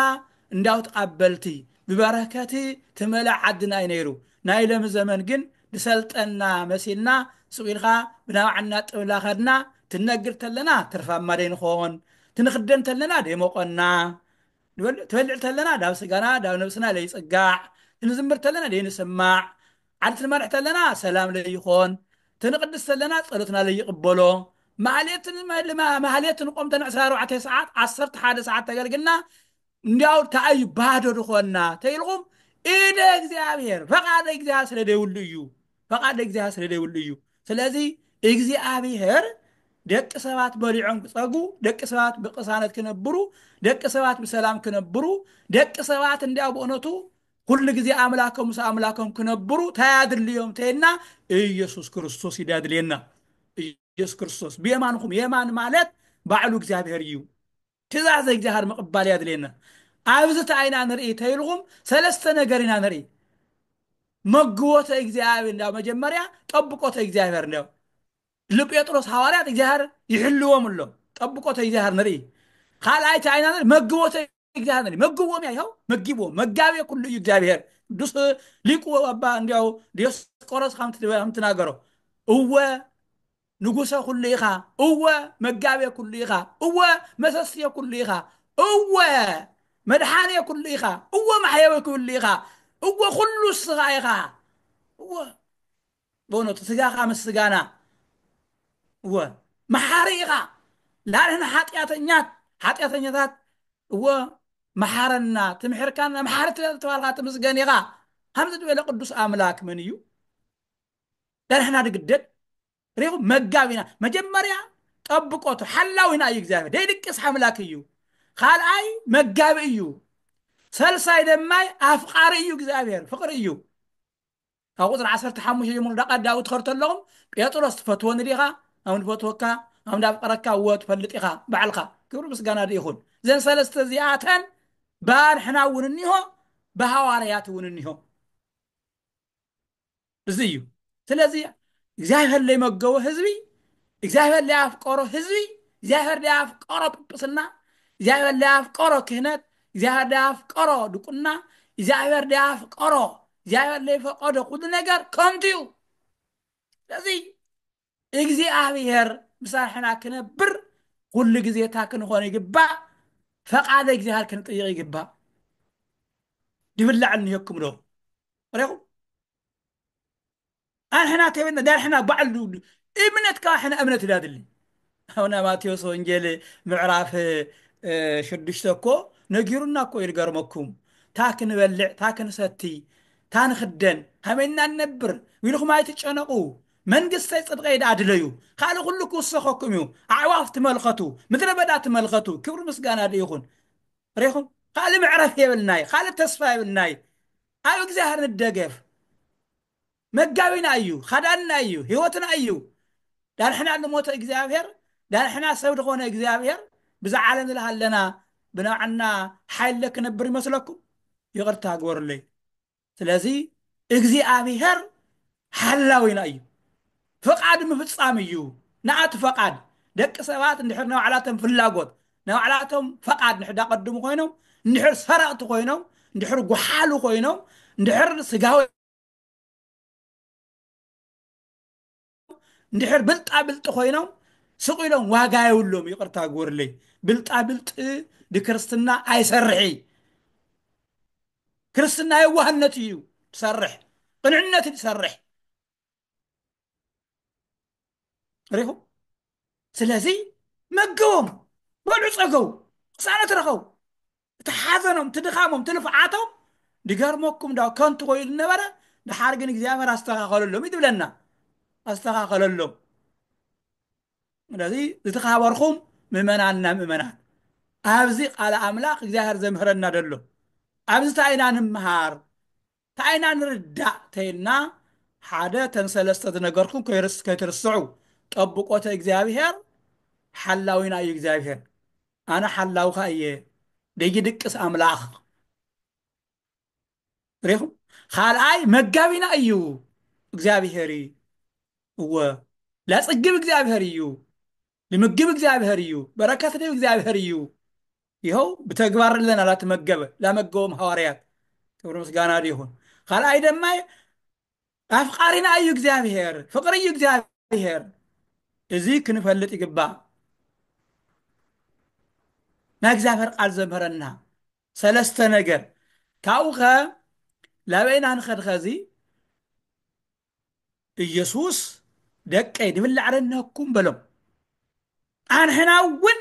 እንዳው ተቀበልቲ ብበረከቲ ትመልዕ ዓድና እዩ ነይሩ ናይ ሎም ዘመን ግን ድሰልጠና መሲልና ስቂልካ ብናባዕና ጥብላ ኸድና ትነግር ተለና ትርፋማ ደይንኾን ትንክደን ተለና ደይሞቆና ትበልዕ ተለና ዳብ ስጋና ዳብ ነብስና ለይፅጋዕ ትንዝምር ተለና ደይንስማዕ ዓዲ ትንመርሕ ተለና ሰላም ለይኾን ትንቅድስ ተለና ጸሎትና ለይቕበሎ ማህሌትን ቆምተን 24 ሰዓት 11 ሰዓት ተገልግልና እንዲያው ታዩ ባዶ ድኾና ተይልኩም ኢደ እግዚአብሔር ፈቃደ እግዚአብሔር ስለደይውሉ እዩ ፈቃደ እግዚአብሔር ስለደይውሉ እዩ ስለዚ እግዚአብሔር ደቂ ሰባት በሊዖም ክጸጉ ደቂ ሰባት ብቅሳነት ክነብሩ ደቂ ሰባት ብሰላም ክነብሩ ደቂ ሰባት እንዲያው በእውነቱ ኩሉ ግዜ ኣምላኮም ምስ ኣምላኮም ክነብሩ ታያድልዮም ተይና ኢየሱስ ክርስቶስ ይዳድልየና ኢየሱስ ክርስቶስ ብየማንኩም የማን ማለት ባዕሉ እግዚአብሔር እዩ ትእዛዝ እግዚአብሔር ምቕባል ያድልየና ኣብዝታ ኢና ንርኢ ተይልኩም ሰለስተ ነገር ኢና ንርኢ መግቦተ እግዚአብሔር እንዳው መጀመርያ ጠብቆተ እግዚአብሔር እንዳው ለጴጥሮስ ሐዋርያት እግዚአብሔር ይሕልዎም ኣሎ ጠብቆተ እግዚአብሔር ንርኢ ካልኣይቲ ኢና ንርኢ መግቦተ እግዚአብሔር መግቦም ያይኸው መግቦ መጋቤ ኩሉ እዩ እግዚአብሔር ቅዱስ ሊቁ አባ እንዲያው ዲዮስቆሮስ ከም ትናገሮ እወ ንጉሰ ኩሉ ኢኻ እወ መጋቤ ኩሉ ኢኻ እወ መሰስየ ኩሉ ኢኻ እወ መድሓንየ ኩሉ ኢኻ እወ ማሕየወ ኩሉ ኢኻ እወ ኩሉ እስኻ ኢኻ እወ በእውነቱ ስጋኻ ምስ ስጋና እወ መሓሪ ኢኻ ንሕና ሓጢአተኛታት እወ መሓረና ትምሕርካና መሓሪ ተባልካ ትምስገን ኢኻ ከምዚ ዝበለ ቅዱስ ኣምላክ መን እዩ ንሕና ድግደድ ሪኹም መጋቢና መጀመርያ ጠብቆቱ ሓላዊና እዩ እግዚአብሔር ደይድቅስ ኣምላክ እዩ ካልኣይ መጋቢ እዩ ሰልሳይ ደማይ ኣፍቃሪ እዩ እግዚአብሔር ፍቅሪ እዩ ኣብ ቁፅሪ 15 ጀምሮ ዳቃ ዳዊት ትኸርቶ ኣለኹም ጴጥሮስ ትፈትወኒ ዲኻ ኣብ ንፈትወካ ኣብ እንዳፍቀረካ እወ ትፈልጥ ኢኻ ባዕልካ ክብሪ ምስጋና ይኹን ዘን ሰለስተ እዚኣተን ባንሕና እውን እኒሆ ብሃዋርያት እውን እኒሆ እዚ እዩ ስለዚ እግዚአብሔር ለይመገቦ ህዝቢ እግዚአብሔር ለያፍቀሮ ህዝቢ እግዚአብሔር ለያፍቀሮ ጵጵስና እግዚአብሔር ለያፍቀሮ ክህነት እግዚአብሔር ለያፍቀሮ ድቁና እግዚአብሔር ለያፍቀሮ እግዚአብሔር ለይፈቀዶ ኩሉ ነገር ከንቱ እዩ ስለዚ እግዚአብሔር ምሳሕና ክነብር ኩሉ ግዜታ ክንኾን ይግባእ ፈቃደ እግዚአብሔር ክንጥይቅ ይግባእ ድብላዕ እንሄኩም ዶ ሪኹም ኣንሕና ከይበልና ዳንሕና ባዕሉ እምነት ካብ ሕና እምነት ዳድሊ ኣቡነ ማቴዎስ ወንጌል ምዕራፍ 6 እኮ ነጊሩና እኮ ይርገርመኩም ታ ክንበልዕ ታ ክንሰቲ ታ ንኽደን ከመይና ንነብር ኢልኩም ኣይትጨነቁ መንግስተይ ፅድቀይ ዳ ድለዩ ካልእ ኩሉ ክውሰኸኩም እዩ ኣዕዋፍ ትመልኸቱ ምድረ በዳ ትመልኸቱ ክብሪ ምስጋና ይኹን ሪኹም ካልእ ምዕረፍ የብልናይ ካልእ ተስፋ የብልናይ ኣብ እግዚአብሔር ንደገፍ መጋቢና እዩ ካዳና እዩ ህይወትና እዩ ዳንሕና ንሞተ እግዚአብሔር ዳንሕና ሰብ ዝኾነ እግዚአብሔር ብዛ ዓለም ዝለሃለና ብናብዓና ሓይለ ክነብር ይመስለኩም ይቕርታ ግበሩለይ ስለዚ እግዚአብሔር ሓላዊና እዩ ፈቃድ ምፍጻም እዩ ንኣቲ ፈቃድ ደቂ ሰባት እንድሕር ናይ ባዕላቶም ፍላጎት ናይ ባዕላቶም ፈቃድ ንሕዳ ቀድሙ ኮይኖም እንድሕር ሰረቕቲ ኮይኖም እንድሕር ጉሓሉ ኮይኖም እንድሕር ስጋዊ እንድሕር ብልጣ ብልጢ ኮይኖም ስቕ ኢሎም ዋጋ የብሎም ይቕርታ ግበሩለይ ብልጣ ብልጢ ድክርስትና ኣይሰርሒ ክርስትና የዋህነት እዩ ትሰርሕ ቅንዕነት ትሰርሕ ሪኹም ስለዚ መግቦም በልዑ ፀገው ቅሳነት ረኸው እቲ ሓዘኖም እቲ ድኻሞም እቲ ልፍዓቶም ድገርመኩም ዳው ከንቱ ኮይኑ ነበረ ድሓር ግን እግዚኣብሔር ኣስተኻኸለሎም እዩ ትብለና ኣስተኻኸለሎም ስለዚ ዝተኻበርኩም ምእመናንና ምእመናን ኣብዚ ቃል ኣምላኽ እግዚኣብሔር ዘምህረና ደሎ ኣብዚ ታይና ንምሃር ታይና ንርዳእ ተይልና ሓደ ተንሰለስተ ዝነገርኩም ከይትርስዑ ጠብቆተ እግዚአብሔር ሓላዊና እዩ እግዚአብሔር ኣነ ሓላውካ እየ ደይድቅስ ኣምላኽ ሪኹም ካልኣይ መጋቢና እዩ እግዚአብሔር እወ ላፅግብ እግዚአብሔር እዩ ልምግብ እግዚአብሔር እዩ በረከት ድብ እግዚአብሔር እዩ ይኸው ብተግባር ለና ላትመገበ ላመገቦም ሐዋርያት ክብሪ ምስጋና ይሁን ካልኣይ ድማ ኣፍቃሪና እዩ እግዚአብሔር ፍቅሪ እዩ እግዚአብሔር እዚ ክንፈልጥ ይግባእ ናይ እግዚአብሔር ቃል ዘምህረና ሰለስተ ነገር ካብኡ ኸ ላበይና ንኸድኸዚ ኢየሱስ ደቀይ ድብላዕረነኩም በሎም ኣንሕና እውን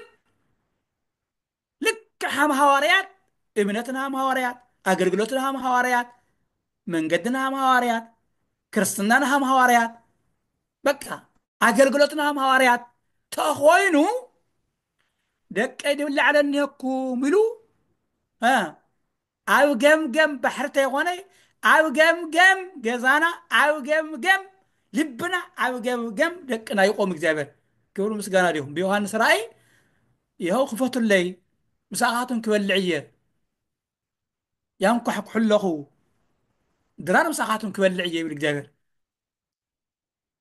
ልክ ሃም ሐዋርያት እምነትና ሃም ሐዋርያት ኣገልግሎትና ሃም ሐዋርያት መንገድና ሃም ሐዋርያት ክርስትናና ሃም ሐዋርያት በቃ ኣገልግሎትና ሃም ሐዋርያት ተኾይኑ ደቀይ ድብላዕረነኩም ኢሉ ኣብ ገምገም ባሕርተ ይኾነ ኣብ ገምገም ገዛና ኣብ ገምገም ልብና ኣብ ገምገም ደቅና ይቆም እግዚአብሔር ክብሪ ምስጋና ይሁን ብዮሐንስ ራእይ ይኸው ክፈቱለይ ምሳኻቱም ክበልዕ እየ ያንኳሕኩሕ ኣለኹ ድራር ምሳኻቱም ክበልዕ እየ ይብል እግዚአብሔር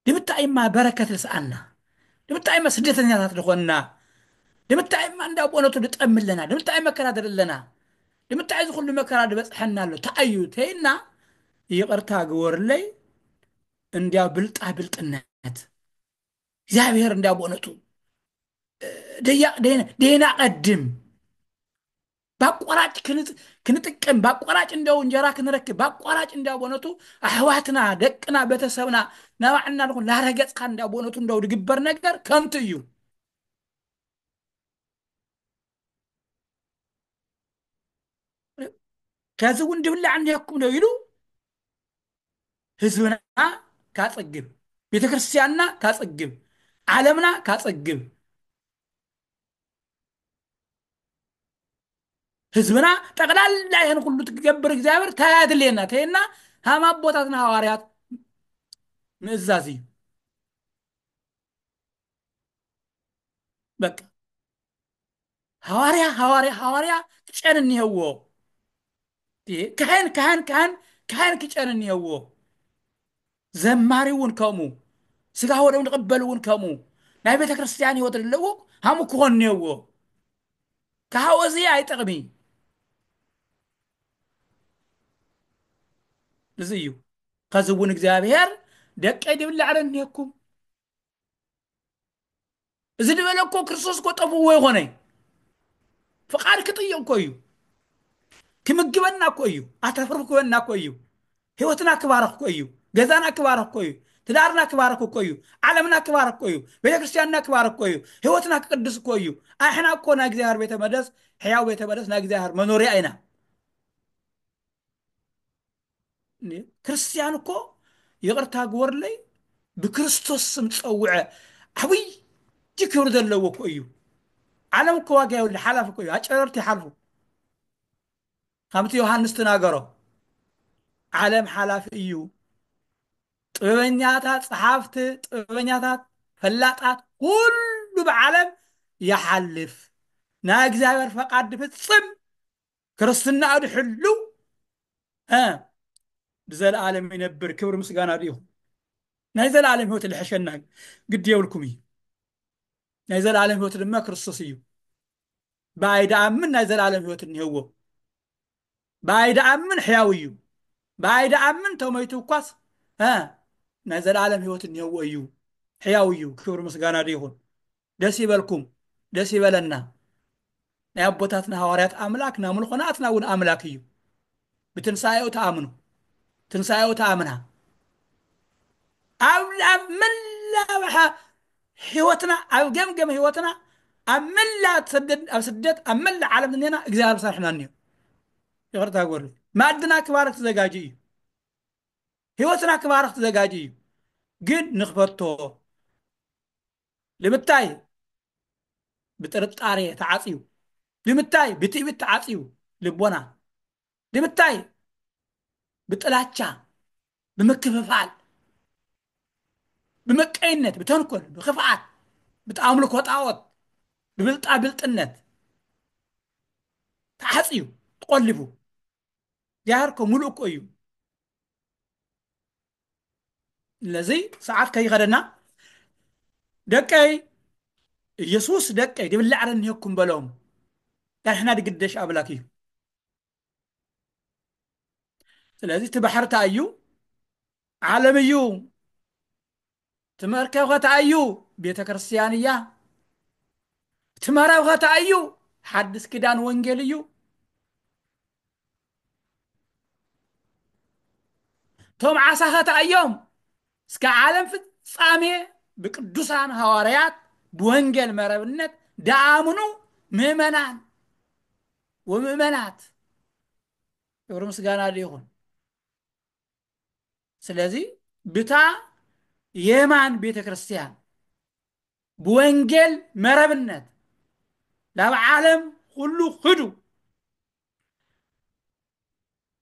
ንምንታይ እማ በረከት ልስኣና ንምንታይ እማ ስደተኛታት ድኾንና ንምንታይ እማ እንዳቦነቱ ድጠምለና ንምንታይ መከራ ድለና ንምንታይ እዚ ኩሉ መከራ ዝበፅሐና ኣሎ ተኣዩ ተይና ይቅርታ ግበርለይ እንዲያው ብልጣ ብልጥነት እግዚአብሔር እንዲያው በእውነቱ ደይና ቀድም በአቋራጭ ክንጥቅም በአቋራጭ እንዲያው እንጀራ ክንረክብ በአቋራጭ እንዲያው በእውነቱ አሕዋትና ደቅና ቤተሰብና ናባዕልና ንኹን ላረገፅካ እንዲያው በእውነቱ እንዲያው ዝግበር ነገር ከምቲ እዩ ከዚ እውን ድብላዕ እኒአኩም ነው ኢሉ ህዝብና ካፀግብ ቤተክርስቲያንና ካፀግብ ዓለምና ካፀግብ ህዝብና ጠቅላላ ይህን ሁሉ ትገብር እግዚአብሔር ታያድልየና ተይና ሃማ አቦታትና ሐዋርያት ምእዛዝ እዩ በቃ ሐዋርያ ክጨን እኒሄዎ ካህን ክጨን እኒሄዎ ዘማሪ እውን ከምኡ ስጋ ወደም ንቕበል እውን ከምኡ ናይ ቤተ ክርስቲያን ህይወት ዘለዎ ሃሙ ክኾን እኒሄዎ ካሃው እዚ ኣይጠቕሚ እዚ እዩ ከዚ እውን እግዚአብሔር ደቀይ ድብላዕለ እኒሄኩም እዚ ድበለኮ ክርስቶስ ኮ ጠፍዎ ይኾነይ ፍቃድ ክጥይቅ እኮ እዩ ክምግበና እኮ እዩ ኣተፍርፍ ክበና እኮ እዩ ህይወትና ክባረኽ እኮ እዩ ገዛና ክባረኽ እኮ እዩ ትዳርና ክባረኽ እኮ እዩ ዓለምና ክባረኽ እኮ እዩ ቤተክርስቲያንና ክባረኽ እኮ እዩ ህይወትና ክቅድስ እኮ እዩ ኣሕና እኮ ናይ እግዚአብሔር ቤተ መቅደስ ሕያው ቤተ መቅደስ ናይ እግዚአብሔር መኖርያ ኢና ክርስቲያን እኮ ይቅርታ ግበርለይ ብክርስቶስ ስም ፀውዐ ዓብይ ክብሪ ዘለዎ እኮ እዩ ዓለም እኮ ዋጋ የብሉ ሓላፊ እኮ እዩ ኣጨረርቲ ይሓልፉ ከምቲ ዮሃንስ ተናገሮ ዓለም ሓላፊ እዩ ጥበበኛታት ጸሓፍቲ ጥበበኛታት ፈላጣት ሁሉ ብዓለም ይሓልፍ ናይ እግዚአብሔር ፈቃድ ድፍፅም ክርስትና ድሕሉ ብዘለዓለም ይነብር ክብሪ ምስጋና ድዩ ናይ ዘለዓለም ህይወት ልሕሸና ግድ የብልኩም እዩ ናይ ዘለዓለም ህይወት ድማ ክርስቶስ እዩ ብኣይደኣምን ናይ ዘለዓለም ህይወት እኒህዎ ብኣይደኣምን ሕያው እዩ ብኣይደኣምን ተመይቱ እኳስ ናይ ዘለዓለም ህይወት እኒህዎ እዩ ሕያው እዩ ክብሪ ምስጋና ይኹን ደስ ይበልኩም ደስ ይበለና ናይ ኣቦታትና ሐዋርያት ኣምላክ ናምልኾናትና እውን ኣምላክ እዩ ብትንሳኤው ተኣምኑ ትንሳኤው ተኣምና ኣብ መላባሓ ህይወትና ኣብ ገምገም ህይወትና ኣብ መላ ኣብ ስደት ኣብ መላ ዓለም እኒና እግዚአብሔር ሰርሕና እኒዮ ይቅርታ ግበሩ ማዕድና ክባረክ ተዘጋጅ እዩ ህይወትና ክባረክ ተዘጋጅ እዩ ግን ንኽፈቶ ንምታይ ብጥርጣሬ ተዓፅዩ ንምታይ ብትዕቢት ተዓፅዩ ልቦና ንምታይ ብጥላቻ ብምክፍፋል بمكينت بتنكل بخفعات بتعاملوا كوطاوت ببلطا بلطنت تحصيو تقلبوا جاركو ملوك ايو لذي ساعات كي غدنا دكاي يسوس دكاي دي بلعرن هيكم بلوم احنا دي قديش ابلاكي لذي تبحرت ايو عالميو تمركب غتايو بيت كريستيانية تمركب غتايو حدث كدان وانجيليو توم عسى غتايوم سكا عالم في صامي بقدوسان حواريات بوانجيل مربنت دامنو مؤمنان ومؤمنات يورمس غانا ديون سلازي بتا የማን ቤተ ክርስቲያን በወንጌል መረብነት ለዓለም ሁሉ ሂዱ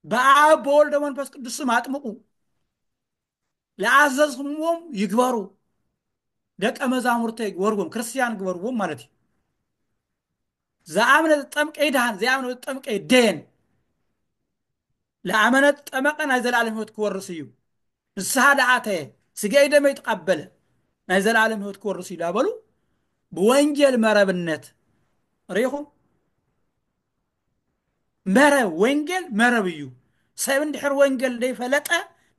በአብ በወልድ በመንፈስ ቅዱስ ስም አጥምቁ ለአዘዝኩሞም ይግበሩ ደቀ መዛሙርቴ ወርጎም ክርስቲያን ግበሩም ማለት እዩ ዘአምነ ተጠምቀ ይድሃን ዘአምነ ተጠምቀ ይደን ለአመነ ተጠመቀ ናይ ዘላለም ሕይወት ክወርስ እዩ ንስሐ ደአተ ስጋይ ደም ይተቀበለ ናይ ዘላለም ሕይወት ክወርስ ይላበሉ በወንጌል መረብነት ሪኹ መረብ ወንጌል መረብ እዩ ሰብ እንድሕር ወንጌል ዘይፈለጠ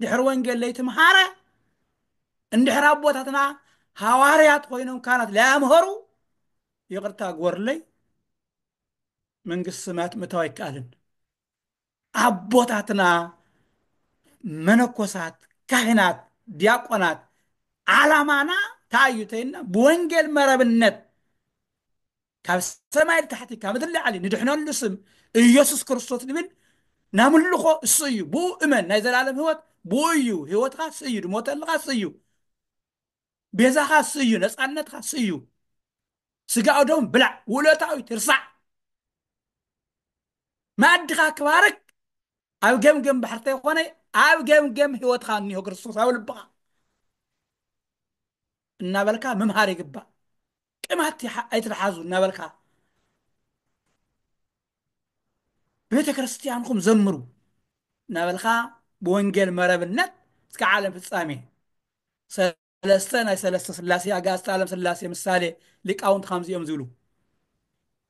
ድሕር ወንጌል ዘይተምሃረ እንድሕር ኣቦታትና ሃዋርያት ኮይኖም ካህናት ለያምሃሩ ይቅርታ ግበሩለይ መንግስቲ ሰማያት ምእታው ኣይከኣልን ኣቦታትና መነኮሳት ካህናት ዲያቆናት ዓላማና ታዩ ተይና ብወንጌል መረብነት ካብ ሰማይ ታሕቲ ካብ ምድሪ ላዕሊ ንድሕነሉ ስም ኢየሱስ ክርስቶስ ንብል ናምልኾ እሱ እዩ ብኡ እመን ናይ ዘላለም ህይወት ብኡ እዩ ህይወትካ እሱ እዩ ድሞተልካ እሱ እዩ ቤዛኻ እሱ እዩ ነፃነትካ እሱ እዩ ስጋኡ ደም ብላዕ ውለታዊ ትርሳዕ ማዕድኻ ክባርክ ኣብ ገምገም ባሕርተ ይኮነ ኣብ ገምገም ህይወትካ እኒሆ ክርስቶስ ኣብ ልብኻ እናበልካ ምምሃር ይግባእ ቅማት ኣይትለሓዙ እናበልካ ቤተ ክርስቲያንኩም ዘምሩ እናበልካ ብወንጌል መረብነት እስከ ዓለም ፍጻሜ ሰለስተ ናይ ሰለስተ ስላሴ ኣጋዕዝተ ዓለም ስላሴ ምሳሌ ሊቃውንት ከምዚኦም ዝብሉ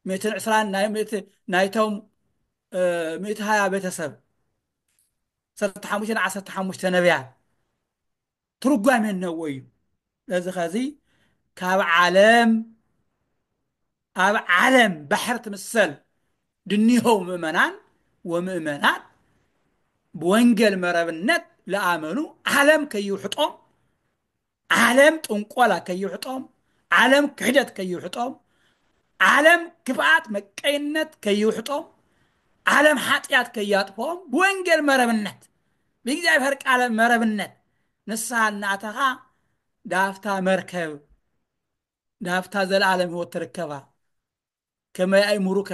120 ናይቶም 120 ቤተሰብ 15 ነቢያት ትርጓሜ እነዎ እዩ ለዚ ኸዚ ካብ ኣብ ዓለም ባሕር ትምሰል ድኒሆው ምእመናን ወምእመናት ብወንጌል መረብነት ለኣመኑ ዓለም ከይውሕጦም ዓለም ጥንቆላ ከይውሕጦም ዓለም ክሕደት ከይውሕጦም ዓለም ክፍኣት መቀይነት ከይውሕጦም ዓለም ሓጢአት ከያጥፎም ብወንጌል መረብነት ብእግዚአብሔር ቃል መረብነት ንስሓ እናእተኻ ዳፍታ መርከብ ዳፍታ ዘለዓለም ህይወት ትርከባ ከመይ ኣይምሩከ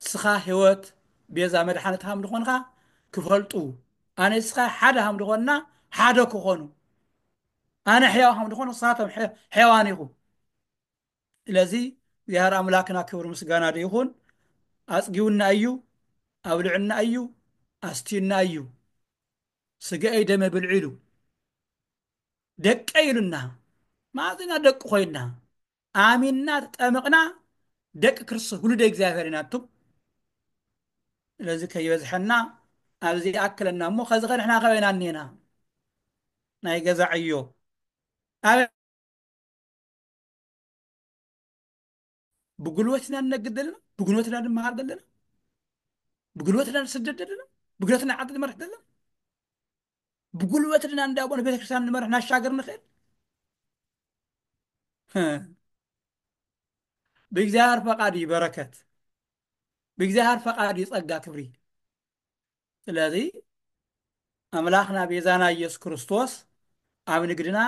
ስኻ ህይወት ቤዛ መድሓኒት ሃም ድኾንካ ክፈልጡ ኣነ ስኻ ሓደ ሃም ድኾንና ሓደ ክኾኑ ኣነ ሕያው ሃም ድኾኑ ንሳቶም ሕያዋን ኢኹም ስለዚ እግዚኣብሔር ኣምላክና ክብሪ ምስጋና ይኹን ኣፅጊውና እዩ ኣብልዕና እዩ ኣስትዩና እዩ ስጋኤ ደመ ብልዑ ኢሉ ደቀ ኢሉና ማእዚና ደቂ ኮይና ኣሚንና ተጠምቕና ደቂ ክርስቶስ ውሉደ እግዚኣብሔር ኢና እቱም ስለዚ ከይበዝሐና ኣብዚ ኣክለና እሞ ከዚ ኸ ንሕና ከበይና እኒና ናይ ገዛ ዕዮ ብጉልበትና ንነግድ ዘለና ብጉልበትና ንምሃር ዘለና ብጉልበትና ንስደድ ዘለና ብጉልበትና ዓዲ ንመርሕ ዘለና ብጉልበትና እንዳቦነ ቤተክርስትያን ንመርሕ ናሻገር ንኽእል ብእግዚኣብሔር ፈቃድ እዩ በረከት ብእግዚኣብሔር ፈቃድ እዩ ፀጋ ክብሪ ስለዚ ኣምላኽና ቤዛና ኢየሱስ ክርስቶስ ኣብ ንግድና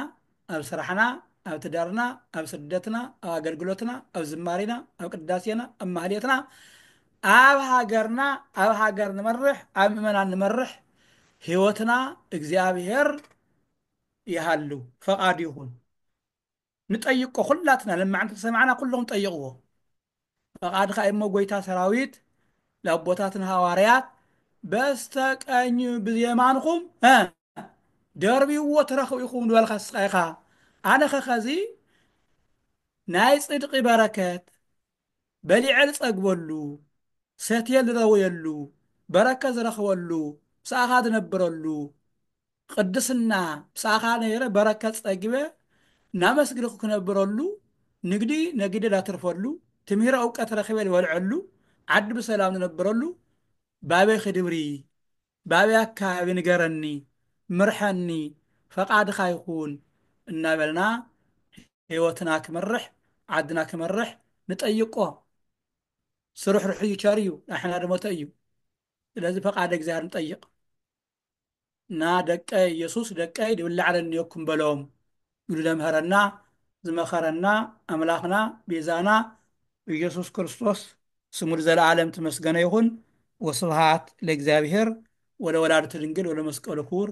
ኣብ ስራሕና ኣብ ትዳርና ኣብ ስደትና ኣብ ኣገልግሎትና ኣብ ዝማሬና ኣብ ቅዳሴና ኣብ ማህሌትና ኣብ ሃገርና ኣብ ሃገር ንመርሕ ኣብ ምእመናን ንመርሕ ህይወትና እግዚአብሔር ይሃሉ ፈቃድ ይኹን ንጠይቆ ኩላትና ለማዕንቲ ሰማዕና ኩሎም ጠይቅዎ ፈቃድካ እሞ ጎይታ ሰራዊት ለአቦታትን ሐዋርያት በስተቀኝ ብየማንኩም ደርቢዎ ትረኽቡ ኢኹም ንበልካ ስቃይካ ኣነ ኸዚ ናይ ጽድቂ በረከት በሊዐ ዝፀግበሉ ሰትየ ዝረውየሉ በረከት ዝረኽበሉ ብሳእኻ ዝነብረሉ ቅድስና ብሳእኻ ነይረ በረከት ፀጊበ ናመስግንኩ ክነብረሉ ንግዲ ነግደ ዳትርፈሉ ትምህረ እውቀት ረኺበ ዝበልዐሉ ዓዲ ብሰላም ዝነብረሉ ባበይ ክድብሪ ባበይ ኣካባቢ ንገረኒ ምርሐኒ ፈቃድካ ይኹን እናበልና ህይወትና ክመርሕ ዓድና ክመርሕ ንጠይቆ ስሩሕሩሕ እዩ ቸር እዩ ናሕና ደሞተ እዩ ስለዚ ፈቃድ እግዚኣብሔር ንጠይቅ እና ደቀ ኢየሱስ ደቀይ ድብላዕለኒ የኩም በሎም ኢሉ ዘምሃረና ዝመኸረና ኣምላኽና ቤዛና ኢየሱስ ክርስቶስ ስሙ ዘለዓለም ተመስገነ ይኹን ወስብሃት ለእግዚአብሔር ወለወላዲቱ ድንግል ወለመስቀሉ ክቡር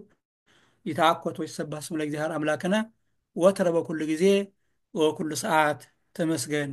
ይትዓኮት ወይሰባህ ስሙ ለእግዚአብሔር አምላክነ ወትረ በኩሉ ጊዜ ወኩሉ ሰዓት ተመስገን